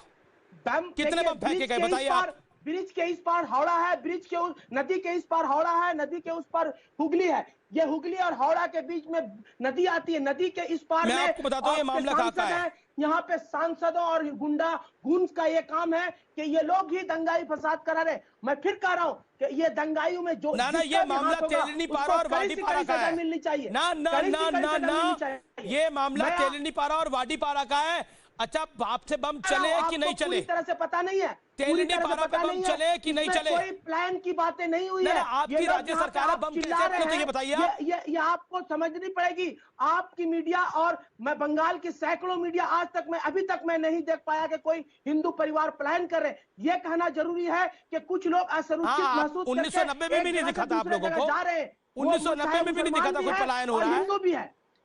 कितने बम फेंके गए बताइए आप? ब्रिज के इस पार हावड़ा है, ब्रिज के नदी के इस पार हावड़ा है, नदी के उस पार हुगली है। ये हुगली और हावड़ा के बीच में नदी आती है, नदी के इस पार मैं आपको बताता हूं ये मामला कहां का है। यहाँ पे सांसदों और गुंड का ये काम है कि ये लोग ही दंगाई फसाद करा रहे। मैं फिर कह रहा हूँ कि ये दंगाइयों में जो ये मामला तेलनीपाड़ा और वाडीपाड़ा का है। मिलनी चाहिए ना, ये मामला तेलनीपाड़ा और वाडीपाड़ा का है। अच्छा, आपसे बम चले कि नहीं चले? पूरी तरह से पता नहीं है, तेलनीपाड़ा पे बम चले कि नहीं चले? कोई प्लान की बातें नहीं हुई है। आपकी राज्य सरकार बम कैसे, ये बताइए। ये आपको समझनी पड़ेगी। आपकी मीडिया और मैं बंगाल की सैकड़ों मीडिया आज तक अभी तक मैं नहीं देख पाया कि कोई हिंदू परिवार प्लान करे। ये कहना जरूरी है कि कुछ लोग असुरक्षित महसूस 1990 में भी नहीं दिखा था आप लोगों को? जा रहे हैं 1990 में भी नहीं दिखा था कोई पलायन हो रहा है?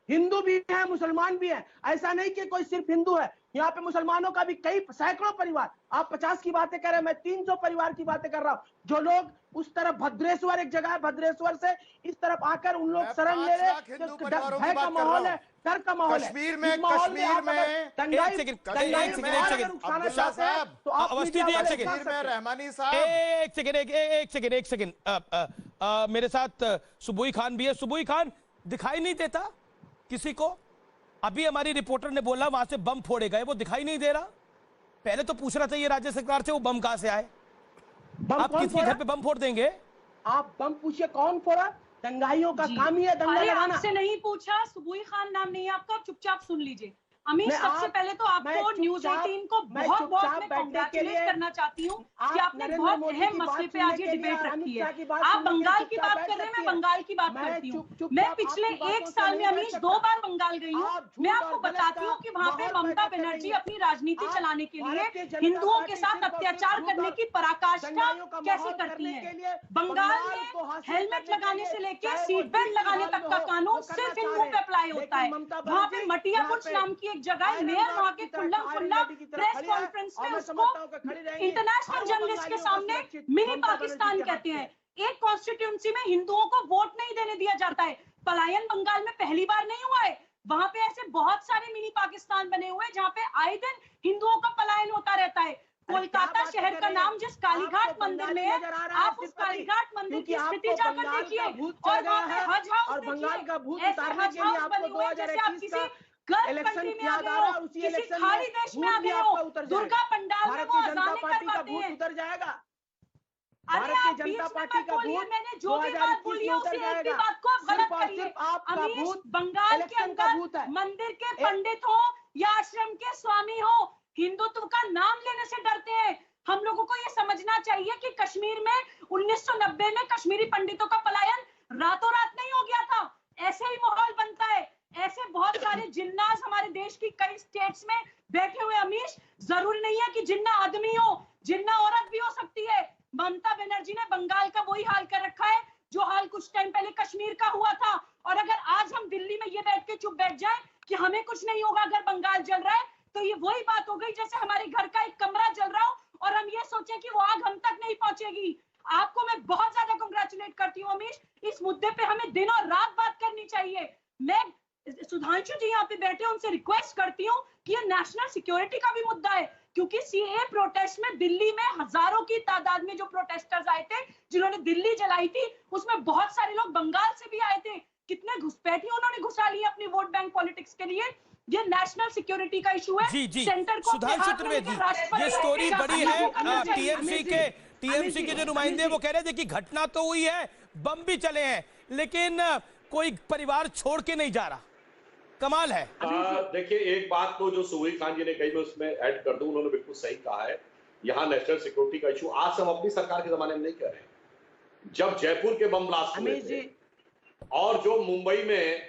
हिंदू भी है, मुसलमान भी है। ऐसा नहीं कि कोई सिर्फ हिंदू है, यहाँ पे मुसलमानों का भी कई सैकड़ों परिवार। आप 50 की बातें कर रहे हैं, मैं 300 परिवार की बातें कर रहा हूँ। जो लोग उस तरफ भद्रेश्वर एक जगह है, भद्रेश्वर से इस तरफ आकर उन लोग शरण ले रहे, भय का माहौल है, डर का माहौल है। कश्मीर में रहमानी साहब, एक सेकंड मेरे साथ सुबोई खान भी है। सुबोई खान, दिखाई नहीं देता किसी को? अभी हमारी रिपोर्टर ने बोला वहां से बम फोड़े गए, वो दिखाई नहीं दे रहा। पहले तो पूछना चाहिए राज्य सरकार से वो बम कहां से आए। आप किसी घर पे बम फोड़ देंगे? आप बम पूछिए कौन फोड़ा? दंगाइयों का काम ही है दंगा लगाना। आपसे नहीं पूछा, सुबोई खान नाम नहीं है आपका, चुपचाप सुन लीजिए। अमीश, सबसे पहले तो आपको न्यूज 18 को बहुत मैं कांग्रेचुलेट करना चाहती हूँ कि आपने बहुत अहम मसले पे आज ये डिबेट रखी है। आप बंगाल की बात कर रहे हैं, मैं बंगाल की बात करती हूँ। मैं पिछले 1 साल में अमीश 2 बार बंगाल गई हूँ। मैं आपको बताती हूँ कि वहाँ पे ममता बनर्जी अपनी राजनीति चलाने के लिए हिंदुओं के साथ अत्याचार करने की पराकाष्ठा कैसे करती है। बंगाल में हेलमेट लगाने से लेकर सीट बेल्ट लगाने तक का कानून सिर्फ हिंदुओं पे अप्लाई होता है। वहाँ पे मटियाबुर्ज नाम की जगह मेयर वहां के खुल्ला प्रेस कॉन्फ्रेंस में उसको इंटरनेशनल जर्नलिस्ट के सामने मिनी पाकिस्तान कहते हैं। एक कॉन्स्टिट्यूंसी में हिंदुओं को वोट नहीं देने दिया जाता है। पलायन बंगाल में पहली बार नहीं हुआ है, वहां पे ऐसे बहुत सारे मिनी पाकिस्तान बने हुए हैं जहां पे आए दिन हिंदुओं का पलायन होता रहता है। कोलकाता शहर का नाम जिस कालीघाट मंदिर में है, आप उस कालीघाट मंदिर की स्थिति जाकर देखिए और वहाँ पे हज हाउस देखिए। ऐसे हज हाउस बने हुए जैसे आप किसी गल्फ कंट्री में आ गए हो, किसी खाड़ी देश में आ गए हो। दुर्गा पंडाल में वो अजानें करवाते हैं। उतर जाएगा। अरे आप बीच में मत बोलिए, मैंने जो भी बात बोली है उसी एक भी बात को आप गलत करिए। अमीश, बंगाल के अंदर मंदिर के पंडित हो या आश्रम के स्वामी हो, हिंदुत्व का नाम लेने से डरते हैं। हम लोगों को ये समझना चाहिए कि कश्मीर में 1990 में कश्मीरी पंडितों का पलायन रातों रात नहीं हो गया था। ऐसे ही माहौल बनता है। ऐसे बहुत सारे जिन्नास हमारे देश की कई स्टेट्स में बैठे हुए। अमीश, जरूरी नहीं है कि जिन्ना आदमी हो, जिन्ना औरत भी हो सकती है। ममता बनर्जी ने बंगाल का वही हाल कर रखा है जो हाल कुछ टाइम पहले कश्मीर का हुआ था। और अगर आज हम दिल्ली में ये बैठ के चुप बैठ जाएं कि हमें कुछ नहीं होगा अगर बंगाल जल रहा है, तो ये वही बात हो गई जैसे हमारे घर का एक कमरा जल रहा हो और हम ये सोचें कि वो आग हम तक नहीं पहुंचेगी। आपको मैं बहुत ज्यादा कांग्रेचुलेट करती हूँ अमीश। इस मुद्दे पे हमें दिन और रात बात करनी चाहिए। मैं सुधांशु जी यहाँ पे बैठे, उनसे रिक्वेस्ट करती हूँ कि ये नेशनल सिक्योरिटी का भी मुद्दा है, क्योंकि सीए प्रोटेस्ट में दिल्ली में हजारों की तादाद में जो प्रोटेस्टर्स आए थे, जिन्होंने दिल्ली जलाई थी, उसमें बहुत सारे लोग बंगाल से भी आए थे। कितने घुसपैठी उन्होंने घुसा लिए अपनी वोट बैंक पॉलिटिक्स के लिए। ये नेशनल सिक्योरिटी का इशू है। जी जी सेंटर को सुधांशु त्रिवेदी, ये स्टोरी बड़ी है। टीएमसी के जो नुमाइंदे वो कह रहे थे कि घटना तो हुई है, बम भी चले हैं, लेकिन कोई परिवार छोड़ के नहीं जा रहा। कमाल है। देखिए, एक बात तो जो सुहरी खान जी ने कही मैं उसमें ऐड कर दूं, उन्होंने बिल्कुल सही कहा है। यहाँ नेशनल सिक्योरिटी का इशू आज हम अपनी सरकार के जमाने में नहीं कर रहे। जब जयपुर के बम ब्लास्ट हुए थे और जो मुंबई में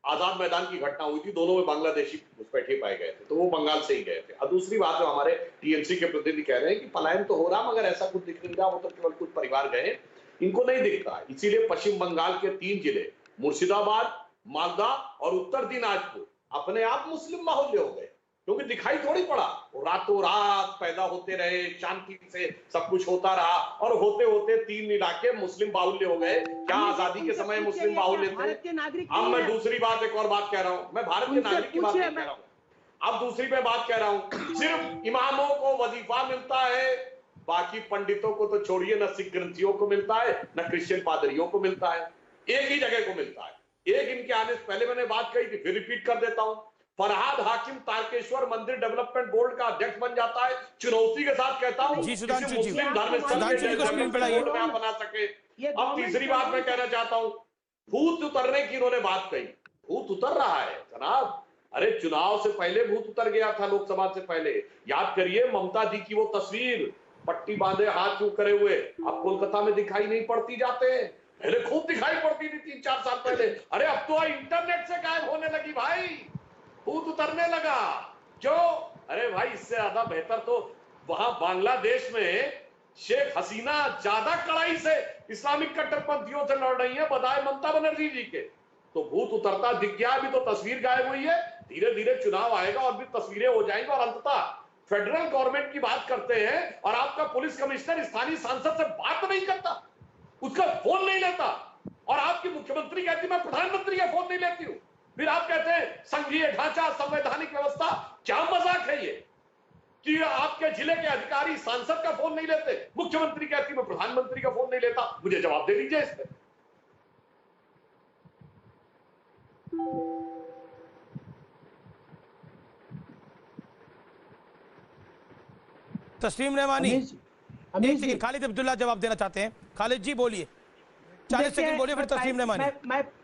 आजाद मैदान की घटना हुई थी, दोनों में बांग्लादेशी घुसपैठे पाए गए थे, तो वो बंगाल से ही गए थे। और दूसरी बात जो हमारे टीएमसी के प्रतिनिधि कह रहे हैं कि पलायन तो हो रहा, मगर ऐसा कुछ दिख नहीं रहा, वो तो केवल कुछ परिवार गए, इनको नहीं दिख रहा। इसीलिए पश्चिम बंगाल के 3 जिले मुर्शिदाबाद, मालदा और उत्तर दिनाजपुर अपने आप मुस्लिम बाहुल्य हो गए, क्योंकि दिखाई थोड़ी पड़ा। रातों रात पैदा होते रहे, शांति से सब कुछ होता रहा और होते होते 3 इलाके मुस्लिम बाहुल्य हो गए। क्या आजादी के समय मुस्लिम बाहुल्य थे? अब मैं दूसरी बात, एक और बात कह रहा हूं, मैं भारत के नागरिक की बात नहीं कह रहा हूं, अब दूसरी पे बात कह रहा हूं। सिर्फ इमामों को वजीफा मिलता है, बाकी पंडितों को तो छोड़िए, न सिख ग्रंथियों को मिलता है, न क्रिश्चियन पादरियों को मिलता है। एक ही जगह को मिलता है। एक इनके आने से पहले मैंने बात कही थी, फिर रिपीट कर देता हूं। फरहाद हाकिम तारकेश्वर मंदिर डेवलपमेंट बोर्ड का अध्यक्ष बन जाता है। चुनौती के साथ कहता हूं, मुस्लिम धर्म बना सके। अब तीसरी बात मैं कहना चाहता हूं, भूत उतरने की इन्होंने बात कही। भूत उतर रहा है जनाब। अरे चुनाव से पहले भूत उतर गया था, लोकसभा से पहले। याद करिए ममता जी की वो तस्वीर, पट्टी बांधे हाथ यूं करे हुए, अब कोलकाता में दिखाई नहीं पड़ती जाते हैं, पहले खूब दिखाई पड़ती थी 3-4 साल पहले। अरे अब तो इंटरनेट से गायब होने लगी भाई, भूत उतरने लगा। क्यों? अरे भाई, इससे ज्यादा बेहतर तो वहां बांग्लादेश में शेख हसीना ज्यादा कड़ाई से इस्लामिक कट्टरपंथियों से लड़ रही है बजाय ममता बनर्जी जी के। तो भूत उतरता दिख गया। अभी तो तस्वीर गायब हुई है, धीरे धीरे चुनाव आएगा और भी तस्वीरें हो जाएंगी। और अंततः फेडरल गवर्नमेंट की बात करते हैं और आपका पुलिस कमिश्नर स्थानीय सांसद से बात नहीं करता, उसका फोन नहीं लेता, और आपकी मुख्यमंत्री कहती मैं प्रधानमंत्री का फोन नहीं लेती हूं। फिर आप कहते हैं संघीय ढांचा, संवैधानिक व्यवस्था। क्या मजाक है ये कि आपके जिले के अधिकारी सांसद का फोन नहीं लेते, मुख्यमंत्री कहती मैं प्रधानमंत्री का फोन नहीं लेता। मुझे जवाब दे दीजिए इस पे। तस्लीम रहमानी, एक सेकंड, खालिद अब्दुल्ला जवाब देना चाहते हैं। खालिद जी बोलिए, 40 सेकंड बोलिए, फिर तस्लीम रहमानी।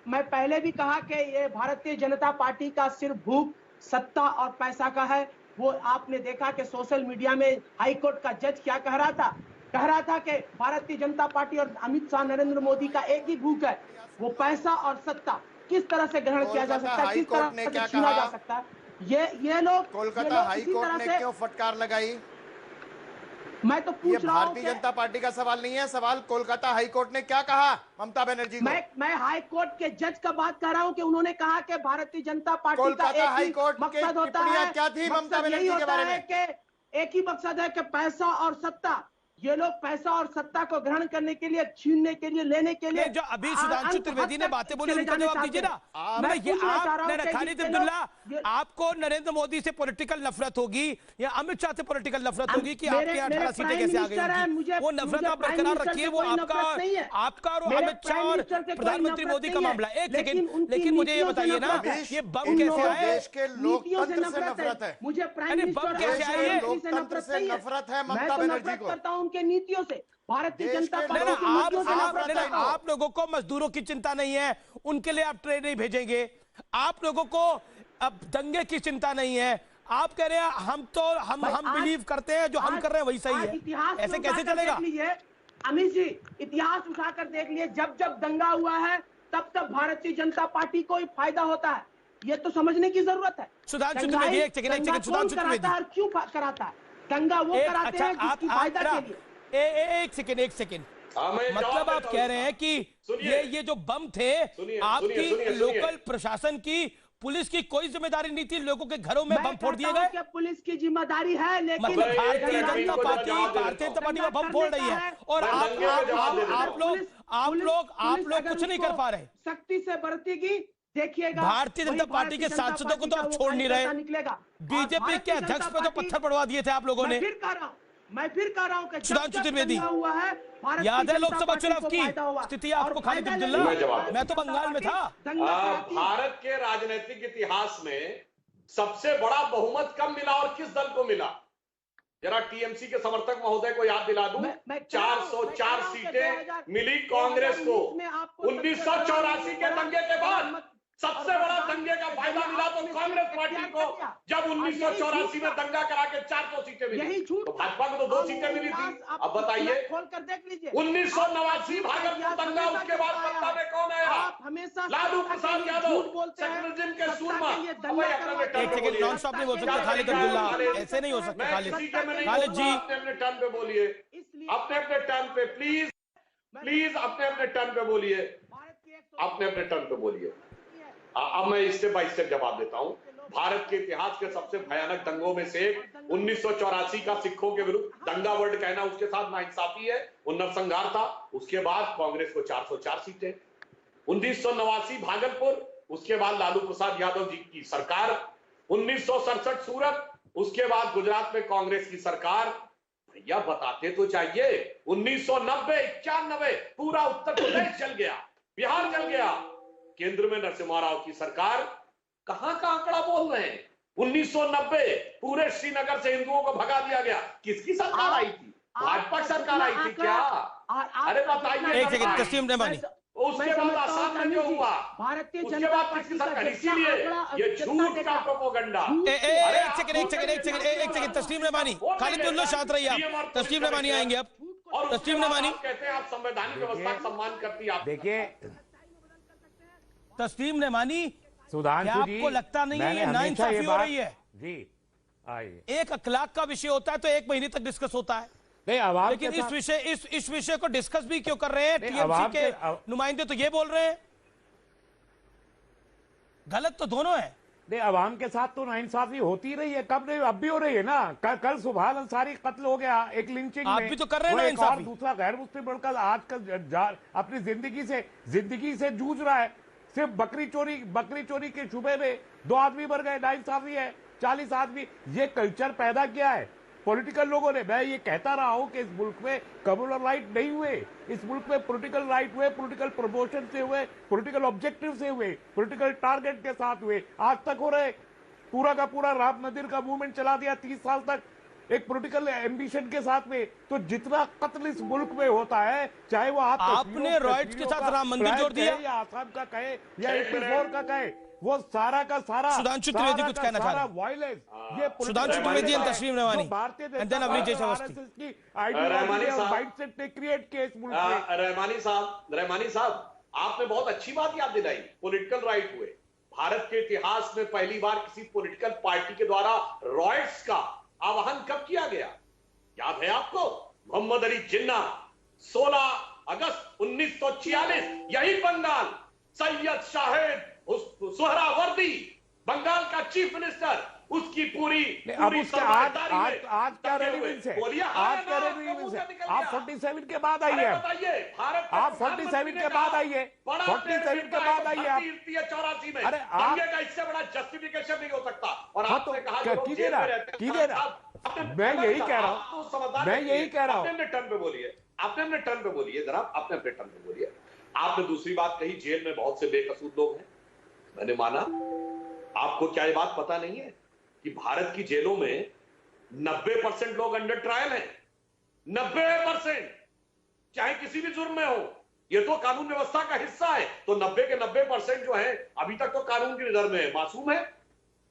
मैं पहले भी कहा कि ये भारतीय जनता पार्टी का सिर्फ भूख, सत्ता और पैसा का है। वो आपने देखा कि सोशल मीडिया में हाई कोर्ट का जज क्या कह रहा था कि भारतीय जनता पार्टी और अमित शाह, नरेंद्र मोदी का एक ही भूख है, वो पैसा और सत्ता। किस तरह से ग्रहण किया जा सकता है, किस तरह से छीना जा सकता है, ये लोग कोलकाता हाई कोर्ट ने क्यों फटकार लगाई? मैं तो पूछ रहा हूं, भारतीय जनता पार्टी का सवाल नहीं है, सवाल कोलकाता हाई कोर्ट ने क्या कहा ममता बनर्जी को। मैं हाई कोर्ट के जज का बात कर रहा हूं कि उन्होंने कहा कि भारतीय जनता पार्टी का एक ही मकसद होता है, क्या थी ममता बनर्जी के बारे में? एक ही मकसद है कि पैसा और सत्ता। ये लोग पैसा और सत्ता को ग्रहण करने के लिए, छीनने के लिए, लेने के लिए जो अभी सुधांशु त्रिवेदी ने बातें बोली उनका जवाब दीजिए ना। खालिद अब्दुल्ला, आपको नरेंद्र मोदी से पॉलिटिकल नफरत होगी या अमित शाह से पॉलिटिकल नफरत होगी कि आपके 18 सीटें कैसे आ गई? वो नफरत आप बरकरार रखिए, वो आपका और अमित शाह और प्रधानमंत्री मोदी का मामला। एक सेकंड, लेकिन मुझे ये बताइए ना, ये बम कैसे आए? देश के लोकतंत्र से नफरत है। मुझे प्राइम मिनिस्टर कैसे आए? लोकतंत्र से नफरत है ममता बनर्जी को। करता हूं उनके नीतियों से, भारतीय जनता पार्टी की नीतियों से नफरत करता हूं। आप लोगों को मजदूरों की चिंता नहीं है, उनके लिए आप ट्रेन नहीं भेजेंगे। आप लोगों को अब दंगे की चिंता नहीं है। आप कह रहे हैं हम बिलीव करते हैं, जो हम कर रहे हैं वही सही है। ऐसे कैसे चलेगा? अमित जी, इतिहास उठाकर देख लिए, जब जब दंगा हुआ है तब तब भारतीय जनता पार्टी को ही फायदा होता है। ये तो समझने की जरूरत है। सुधांशु त्रिवेदी, एक सेकंड, सुधांशु त्रिवेदी, क्यों कराता है दंगा? वो कराते हैं जिसकी फायदा के लिए। एक सेकंड, मतलब आप कह रहे हैं कि ये जो बम थे, आपकी लोकल प्रशासन की, पुलिस की कोई जिम्मेदारी नहीं थी? लोगों के घरों में बम फोड़ दिए गए? पुलिस की जिम्मेदारी है, लेकिन मतलब भारतीय जनता पार्टी में बम फोड़ रही है और आप लोग कुछ नहीं कर पा रहे। सख्ती से बरतेगी, देखिएगा। भारतीय जनता पार्टी के सांसदों को तो आप छोड़ नहीं रहे। बीजेपी के अध्यक्ष पे तो पत्थर पड़वा दिए थे आप लोगों ने। मैं फिर कह रहा हूं कि सुधांशु त्रिवेदी, याद है लोकसभा चुनाव की स्थिति आपको? खालिद अब्दुल्ला, मैं तो बंगाल में था। भारत के राजनीतिक इतिहास में सबसे बड़ा बहुमत कब मिला और किस दल को मिला? जरा टीएमसी के समर्थक महोदय को याद दिला दूं। 404 सीटें मिली कांग्रेस को 1984 के दंगे के बाद। सबसे बड़ा दंगे का फायदा मिला तो कांग्रेस पार्टी को, जब 1984 में दंगा करा के 400 सीटें मिली। तो भाजपा को तो 2 सीटें मिली थी। अब बताइए, 1989 भागलपुर दंगा, उसके बाद सत्ता में कौन आया? लालू प्रसाद यादव, सेक्युलरिज्म के सूरमा। एक सेकंड, नॉन स्टॉप नहीं बोल सकते खालिद अब्दुल्ला, ऐसे नहीं हो सकता। खालिद जी, अपने टर्न पे बोलिए, अपने टर्न पे प्लीज अपने टर्न पे बोलिए, अपने टर्न पे बोलिए। अब मैं स्टेप बाय स्टेप जवाब देता हूं। भारत के इतिहास के सबसे भयानक दंगों में से एक 1984 का सिखों के विरुद्ध दंगा वर्ड कहना उसके साथ नाइंसाफी है, वो नरसंहार था। उसके बाद कांग्रेस को 404 सीटें। 1989 भागलपुर, उसके बाद लालू प्रसाद यादव जी की सरकार। 1967 सूरत, उसके बाद गुजरात में कांग्रेस की सरकार। भैया बताते तो चाहिए। 1990 91 पूरा उत्तर प्रदेश जल गया, बिहार जल गया। केंद्र में नरसिम्हा राव की सरकार। कहां का आंकड़ा बोल रहे हैं? 1990 पूरे श्रीनगर से हिंदुओं को भगा दिया गया। किसकी सरकार आई थी? भाजपा सरकार आई थी क्या? अरे बताइए। एक सेकंड, तस्लीम रहमानी। उसके बाद आसाम में जो हुआ, उसके बाद किसकी सरकार? इसीलिए ये झूठ का प्रोपेगेंडा। एक सेकंड, तस्लीम रहमानी, खालिद अब्दुल्ला, शांत रहिए आप। तस्लीम रहमानी आएंगे अब। और तस्लीम रहमानी कहते हैं आप संवैधानिक व्यवस्था का सम्मान करती है। आप देखिए तस्लीम रहमानी, सुधांशु जी, आपको लगता नहीं है ये नाइंसाफी हो रही है? जी आइए। एक अखलाक का विषय होता है तो 1 महीने तक डिस्कस होता है, लेकिन इस विषय को डिस्कस भी क्यों कर रहे हैं? टीएमसी के नुमाइंदे तो ये बोल रहे हैं। गलत तो दोनों है। नहीं, अवाम के साथ तो नाइंसाफी होती रही है, कब नहीं, अब भी हो रही है ना। कल सुभान अंसारी कत्ल हो गया एक लिंचिंग में, आप भी तो कर रहे हैं नाइंसाफी। दूसरा गैर मुस्लिम लड़का आजकल अपनी जिंदगी से जूझ रहा है। सिर्फ बकरी चोरी के शुबे में 2 आदमी मर गए, नाइंसाफी है। 40 आदमी, ये कल्चर पैदा किया है पॉलिटिकल लोगों ने। मैं ये कहता रहा हूं कि इस मुल्क में कम्युनल राइट नहीं हुए, इस मुल्क में पॉलिटिकल राइट हुए, पॉलिटिकल प्रमोशन से हुए, पॉलिटिकल ऑब्जेक्टिव से हुए, पॉलिटिकल टारगेट के साथ हुए। आज तक हो रहे। पूरा का पूरा राम मंदिर का मूवमेंट चला दिया 30 साल तक एक पॉलिटिकल एम्बिशन के साथ में। तो जितना कत्ल इस मुल्क में होता है, चाहे वो आपने रॉयट्स के साथ राम मंदिर जोड़ दिया, या आसाम का कहे या 84 का कहे, वो सारा का सारा सुधांशु त्रिवेदी कुछ कहना चाह रहा है। वायलेंस, ये सुधांशु त्रिवेदी एंड तस्लीम रहमानी, भारतीय रहमानी साहब, आपने बहुत अच्छी बात याद दिलाई। पॉलिटिकल राइट हुए। भारत के इतिहास में पहली बार किसी पॉलिटिकल पार्टी के द्वारा रॉयट्स का आह्वान कब किया गया? याद है आपको? मोहम्मद अली जिन्ना, 16 अगस्त 1946, यही बंगाल। सैयद शाहिद सुहरावर्दी, बंगाल का चीफ मिनिस्टर, उसकी पूरी अब उसके आज क्या रेलिवेंस है? आज क्या रेलिवेंस है? आप 47 के बाद आइए, आप 47 के बाद आइए, 47 के बाद आइए आप। 84 में अरे आप का इससे बड़ा जस्टिफिकेशन नहीं हो सकता। और हाँ आपने कहा कीजिए ना, मैं यही कह रहा हूं, मैं यही कह रहा हूं। अपने टर्न पे बोलिए, आपने अपने टर्न पे बोलिए, जरा आपने अपने टर्न पे बोलिए। आपने दूसरी बात कही, जेल में बहुत से बेकसूर लोग हैं। मैंने माना, आपको क्या ये बात पता नहीं है कि भारत की जेलों में 90% लोग अंडर ट्रायल हैं? 90%, चाहे किसी भी जुर्म में हो। ये तो कानून व्यवस्था का हिस्सा है। तो 90 के 90% जो है अभी तक तो कानून की नजर में मासूम है।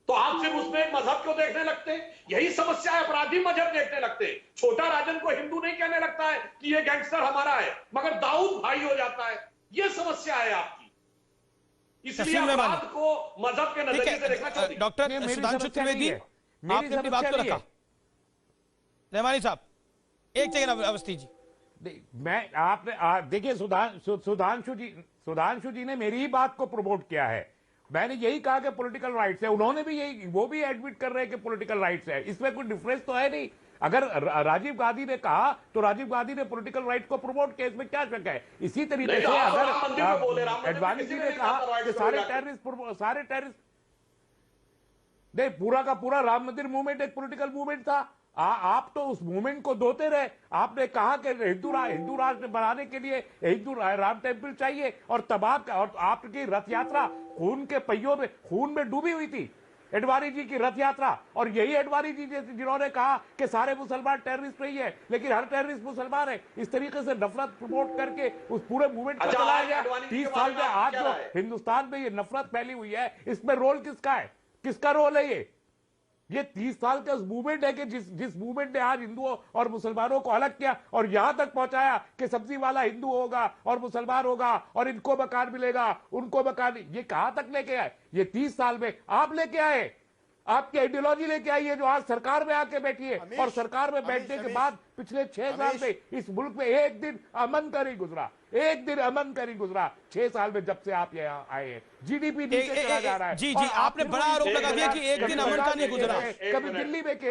तो आप सिर्फ उसमें एक मजहब क्यों देखने लगते हैं? यही समस्या है, अपराधी मजहब देखने लगते हैं। छोटा राजन को हिंदू नहीं कहने लगता है कि ये गैंगस्टर हमारा है, मगर दाऊद भाई हो जाता है। ये समस्या है आपकी, इसलिए अपराध को मजहब के नजरिए से देखना चाहिए। डॉक्टर सुधांशु त्रिवेदी, आपने अपनी बात को रखा। रहमानी साहब, एक सेकंड अवस्थी जी, मैं आपने देखिए सुधांशु जी ने मेरी ही बात को प्रमोट किया है। मैंने यही कहा कि पॉलिटिकल राइट्स है, उन्होंने भी यही, वो भी एडमिट कर रहे हैं कि पॉलिटिकल राइट्स है। इसमें कोई डिफरेंस तो है नहीं। अगर राजीव गांधी ने कहा तो राजीव गांधी ने पॉलिटिकल राइट को प्रमोट किया, इसमें क्या शक है? इसी तरीके से अगर एडवाणी जी ने कहा कि सारे टेररिस्ट नहीं, पूरा का पूरा राम मंदिर मूवमेंट एक पॉलिटिकल मूवमेंट था। आप तो उस मूवमेंट को दोते रहे। आपने कहा कि हिंदू राष्ट्र बनाने के लिए हिंदू राम टेम्पल चाहिए, और तब आपकी रथ यात्रा खून के पहियों में, खून में डूबी हुई थी एडवाणी जी की रथ यात्रा। और यही एडवाणी जी जिन्होंने कहा कि सारे मुसलमान टेररिस्ट नहीं है, लेकिन हर टेररिस्ट मुसलमान है। इस तरीके से नफरत प्रमोट करके उस पूरे मूवमेंट को चलाया गया 30 साल में। आज जो हिंदुस्तान में ये नफरत फैली हुई है, इसमें रोल किसका है? किसका रोल है ये 30 साल का मूवमेंट है कि जिस मूवमेंट ने आज हिंदुओं और मुसलमानों को अलग किया और यहां तक पहुंचाया कि सब्जी वाला हिंदू होगा और मुसलमान होगा और इनको मकान मिलेगा, उनको मकान। ये कहां तक लेके आए? ये 30 साल में आप लेके आए, आपकी आइडियोलॉजी लेके आई है, जो आज सरकार में आके बैठी है। और सरकार में बैठने के बाद पिछले 6 साल में इस मुल्क में एक दिन अमन का नहीं गुजरा, एक दिन अमन का नहीं गुजरा 6 साल में, जब से आप यहाँ आए हैं। जीडीपी नीचे चला जा रहा है। जी, आपने बड़ा आरोप लगा दिया कि एक दिन अमन का नहीं गुजरा। कभी दिल्ली में एक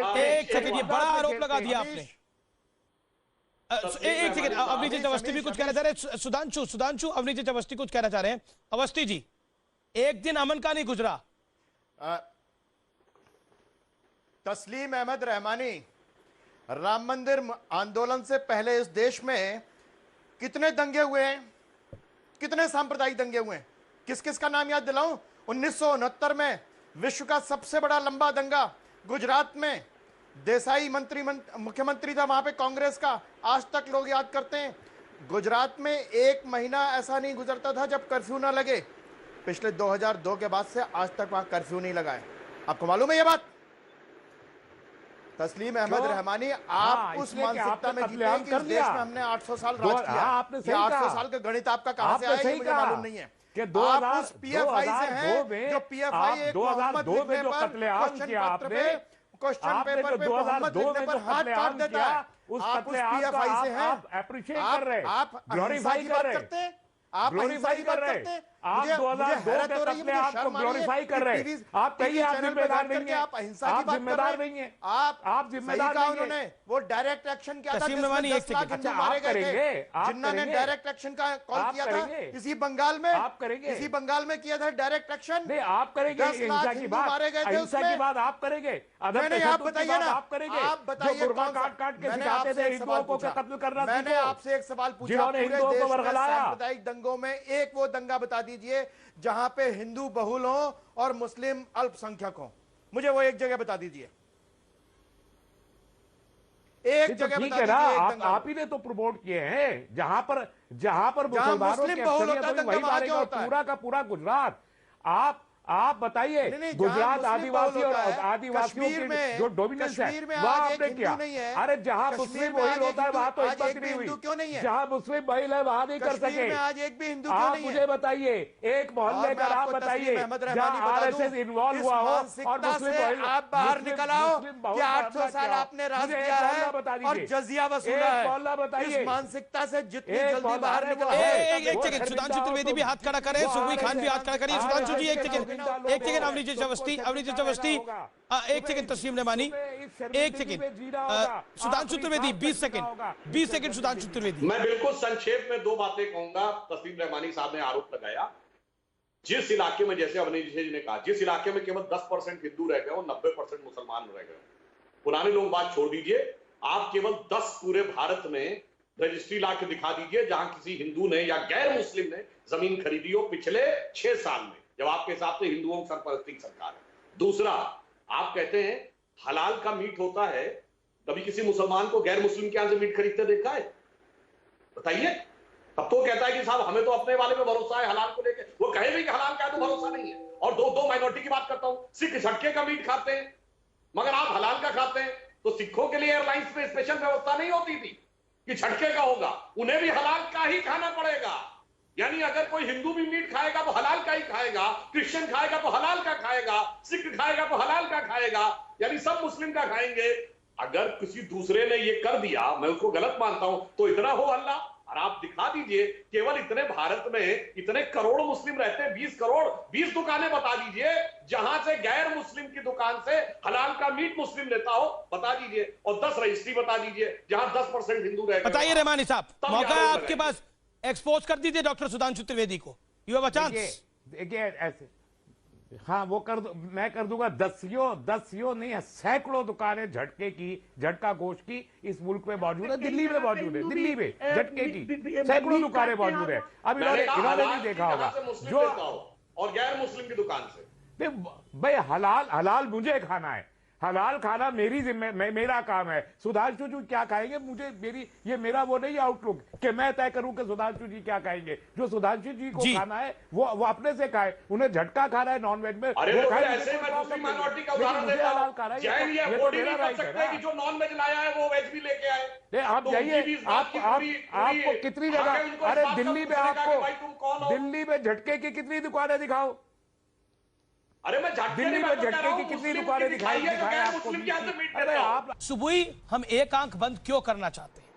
सेकंड, ये बड़ा आरोप लगा दिया आपने। एक सेकंड, अवनीश जी अवस्थी भी कुछ कहना चाह रहे हैं। सुधांशु अवनीश जी अवस्थी कुछ कहना चाह रहे हैं। अवस्थी जी, एक दिन अमन का नहीं गुजरा। तस्लीम अहमद रहमानी, राम मंदिर आंदोलन से पहले इस देश में कितने दंगे हुए हैं, कितने सांप्रदायिक दंगे हुए हैं? किस किस का नाम याद दिलाऊं? 1969 में विश्व का सबसे बड़ा लंबा दंगा गुजरात में, देसाई मुख्यमंत्री था वहां पे कांग्रेस का, आज तक लोग याद करते हैं। गुजरात में 1 महीना ऐसा नहीं गुजरता था जब कर्फ्यू ना लगे। पिछले 2002 के बाद से आज तक वहां कर्फ्यू नहीं लगा है। आपको मालूम है ये बात? तस्लीम अहमद रहमानी, आप उस मानसिकता में जीते हैं कि इस देश में हमने 800 साल राज किया। आपने 800 साल का गणित आपका कहां से आया, मुझे मालूम नहीं है। कि आप उस पीएफआई से हैं जो पीएफआई एक 2002 में जो कत्लेआम किया आपने, क्वेश्चन पेपर पे मोहम्मद लिखने पर हाथ काट देता है। उस आप उस पीएफआई से हैं, आप एप्रिशिएट कर रहे हैं, आप ग्लोरीफाई कर रहे हैं, आप ग्लोरीफाई कर रहे हैं। आप 2002 के कत्लेआम को ग्लोरीफाई कर रहे हैं। आप कहिए आप जिम्मेदार नहीं है, आप जिम्मेदार नहीं है, आप जिम्मेदार नहीं है। वो डायरेक्ट एक्शन क्या था? मारे गए थे, जिन्ना ने डायरेक्ट एक्शन का कॉल किया था इसी बंगाल में, आप करेंगे, इसी बंगाल में किया था डायरेक्ट एक्शन। नहीं, आप करेंगे हिंसा की बात, हिंसा की बात आप करेंगे। मैंने आप बताइए ना, आप करेंगे, आप बताइए काट के सिखाते थे हिंदुओं को कत्ल करना। मैंने आपसे एक सवाल पूछा, जिन्होंने हिंदुओं को बरगलाया। सांप्रदायिक दंगों में एक वो दंगा बता दीजिए जहां पे हिंदू बहुल हो और मुस्लिम अल्पसंख्यक हो। मुझे वो एक जगह बता दीजिए, एक जगह बता दीजिए। आप ही ने तो प्रमोट किए हैं जहां पर मुसलमानों की अक्सरियत वही मारेगा, और पूरा का पूरा गुजरात। आप बताइए, गुजरात आदिवासी और आदिवासियों की जो डोमिनेंस है वहां आपने किया। अरे जहां मुस्लिम वही होता है वहां तो हिम्मत नहीं हुई, जहां मुस्लिम महिला है वहां नहीं कर सके। आज एक भी हिंदू आप मुझे बताइए, एक मोहल्ले का आप बताइए जहां आरएसएस इन्वॉल्व हुआ हो और मुस्लिम आप बाहर निकल आओ कि 800 साल आपने राज किया है और जजिया वसूला है। मोहल्ला बताइए, इस मानसिकता से जितनी जल्दी बाहर निकल। एक सेकंड, सुधांशु त्रिवेदी भी हाथ खड़ा करें, सुबही खान भी हाथ खड़ा करिए। सुधांशु जी एक सेकंड, एक सेकंड अमरीजीत अवस्थी, एक सेकंड तस्लीम रहमानी, एक सेकंड सुधांशु त्रिवेदी, 20 सेकंड सुधांशु त्रिवेदी। मैं बिल्कुल संक्षेप में दो बातें कहूंगा। तस्लीम रहमानी साहब ने आरोप लगाया, जिस इलाके में, जैसे अवनीश जी ने कहा, जिस इलाके में केवल 10% हिंदू रह गए, वो 90% मुसलमान रह गए। पुराने लोग बात छोड़ दीजिए, आप केवल 10 पूरे भारत में रजिस्ट्री ला के दिखा दीजिए जहां किसी हिंदू ने या गैर मुस्लिम ने जमीन खरीदी हो पिछले 6 साल में, जब आपके हिसाब से हिंदुओं की सरपरस्ती की सरकार है। दूसरा, आप कहते हैं हलाल का मीट होता है, कभी किसी मुसलमान को गैर मुस्लिम के यहां से मीट खरीदते देखा है? बताइए। तब तो कहता है कि साहब हमें तो अपने वाले में भरोसा है हलाल को लेकर, वो कहे भी कि हलाल का तो भरोसा नहीं है। और दो माइनॉरिटी की बात करता हूं, सिख झटके का मीट खाते हैं, मगर आप हलाल का खाते हैं। तो सिखों के लिए एयरलाइंस में स्पेशल व्यवस्था नहीं होती थी कि झटके का होगा, उन्हें भी हलाल का ही खाना पड़ेगा। यानी अगर कोई हिंदू भी मीट खाएगा तो हलाल का ही खाएगा, क्रिश्चियन खाएगा तो हलाल का खाएगा, सिख खाएगा तो हलाल का खाएगा, यानी सब मुस्लिम का खाएंगे। अगर किसी दूसरे ने ये कर दिया, मैं उसको गलत मानता हूं, तो इतना हो हल्ला। और आप दिखा दीजिए, केवल इतने भारत में इतने करोड़ मुस्लिम रहते हैं, 20 करोड़, 20 दुकानें बता दीजिए जहां से गैर मुस्लिम की दुकान से हलाल का मीट मुस्लिम लेता हो, बता दीजिए। और 10 रजिस्ट्री बता दीजिए जहां 10% हिंदू रहते। बताइए रहमानी साहब, मौका है आपके पास, एक्सपोज कर दीजिए डॉक्टर सुधांशु त्रिवेदी को, यू हैव अ चांस। देखिए ऐसे, हाँ वो कर दो, मैं कर दूंगा। दसियों नहीं है, सैकड़ों दुकानें झटके की, झटका गोश्त की इस मुल्क में मौजूद है, दिल्ली में मौजूद है, दिल्ली में झटके की सैकड़ों दुकानें मौजूद है। अब इन्होंने नहीं देखा होगा जो, और गैर मुस्लिम की दुकान से भाई हलाल मुझे खाना है, हलाल खाना मेरा काम है। सुधांशु जी क्या खाएंगे, ये मेरा वो नहीं आउटलुक कि मैं तय करूं कि सुधांशु जी क्या खाएंगे। जो सुधांशु जी को खाना है वो अपने से खाए, उन्हें झटका खाना है नॉनवेज में, अरे वो ऐसे मैं दूसरी माइनॉरिटी का उदाहरण देता हूं, जैन ये अफोर्ड नहीं कर सकते कि जो नॉन वेज लाया है वो वेज भी लेके आए। आप जाइए, आपको कितनी जगह, अरे दिल्ली में झटके की कितनी दुकानें दिखाओ, अरे मैं दिल्ली में झटके की कितनी दुकानें दिखाई आपको। अरे आप सुबुई, हम एक आंख बंद क्यों करना चाहते हैं?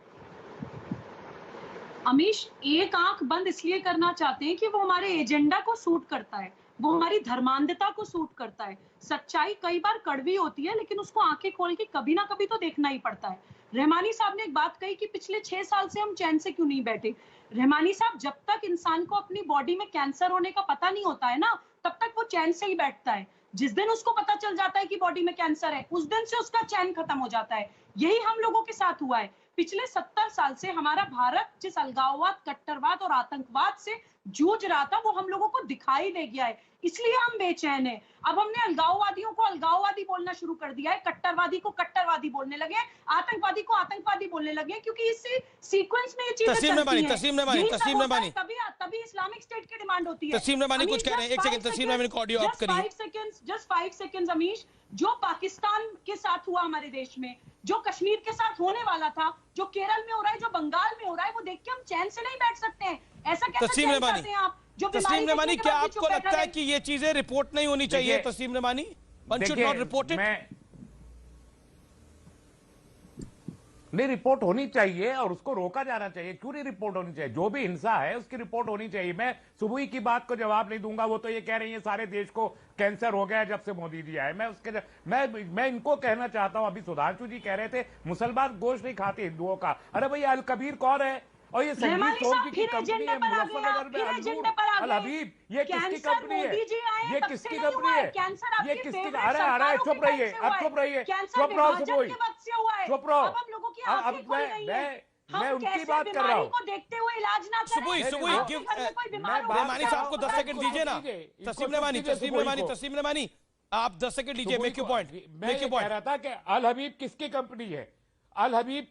अमीश, एक आंख बंद इसलिए करना चाहते हैं कि वो हमारे एजेंडा को सूट करता है, वो हमारी धर्मांधता को सूट करता है। सच्चाई कई बार कड़वी होती है, लेकिन उसको आंखें खोल के कभी ना कभी तो देखना ही पड़ता है। रहमानी साहब ने एक बात कही कि पिछले 6 साल से हम चैन से क्यों नहीं बैठे। रहमानी साहब, जब तक इंसान को अपनी बॉडी में कैंसर होने का पता नहीं होता है ना, तब तक वो चैन से ही बैठता है। जिस दिन उसको पता चल जाता है कि बॉडी में कैंसर है, उस दिन से उसका चैन खत्म हो जाता है। यही हम लोगों के साथ हुआ है। पिछले 70 साल से हमारा भारत जिस अलगाववाद, कट्टरवाद और आतंकवाद से जूझ रहा था, वो हम लोगों को दिखाई दे गया है, इसलिए हम बेचैन हैं। अब हमने अलगाववादियों को अलगाववादी बोलना शुरू कर दिया है, कट्टरवादी को कट्टरवादी बोलने लगे, आतंकवादी को आतंकवादी बोलने लगे, क्योंकि इस सीक्वेंस में ये चीजें चलती हैं। तभी इस्लामिक स्टेट की डिमांड होती है। तस्लीम रहमानी कुछ कह रहे हैं, एक सेकंड तस्लीम रहमानी को ऑडियो ऑफ करिए। जस्ट 5 सेकंड्स अमीश, जो पाकिस्तान के साथ हुआ हमारे देश में, जो कश्मीर के साथ होने वाला था, जो केरल में हो रहा है, जो बंगाल में हो रहा है, वो देख के हम चैन से नहीं बैठ सकते हैं। ऐसा कैसे तस्लीम रहमानी, आप जो तस्लीम रहमानी, क्या आपको लगता है कि ये चीजें रिपोर्ट नहीं होनी चाहिए? तस्लीम Rahmani, one should not report it. नहीं, रिपोर्ट होनी चाहिए और उसको रोका जाना चाहिए। क्यों नहीं रिपोर्ट होनी चाहिए? जो भी हिंसा है उसकी रिपोर्ट होनी चाहिए। मैं सुबुई की बात को जवाब नहीं दूंगा, वो तो ये कह रही है सारे देश को कैंसर हो गया जब से मोदी जी आए। मैं इनको कहना चाहता हूं, अभी सुधांशु जी कह रहे थे मुसलमान गोश्त नहीं खाते हिंदुओं का। अरे भैया, अल कबीर कौन है? और ये संजीव सोमजी की कंपनी है मुजफ्फरनगर में, अल हबीब, ये किसकी कंपनी है? ये किसकी कंपनी है? ये किसकी? अरे चुप रहिए, अब चुप रहिए, चुप रहो सुबुई, चुप रहो। अब मैं उनकी बात कर रहा हूँ। देखते हुए इलाज ना करें। सुबुई रहमानी साहब को 10 सेकंड दीजिए ना। तस्लीम रहमानी, आप 10 सेकंड लीजिए। Make your point. मैं कह रहा था कि अल हबीब किसकी कंपनी है? अल हबीब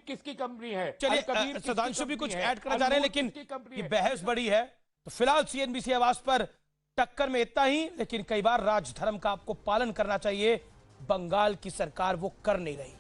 किसकी कंपनी है? चलिए, सुधांशु भी कुछ ऐड करना चाह रहे हैं, लेकिन ये बहस बड़ी है। तो फिलहाल CNBC आवाज पर टक्कर में इतना ही, लेकिन कई बार राजधर्म का आपको पालन करना चाहिए। बंगाल की सरकार वो कर नहीं रही।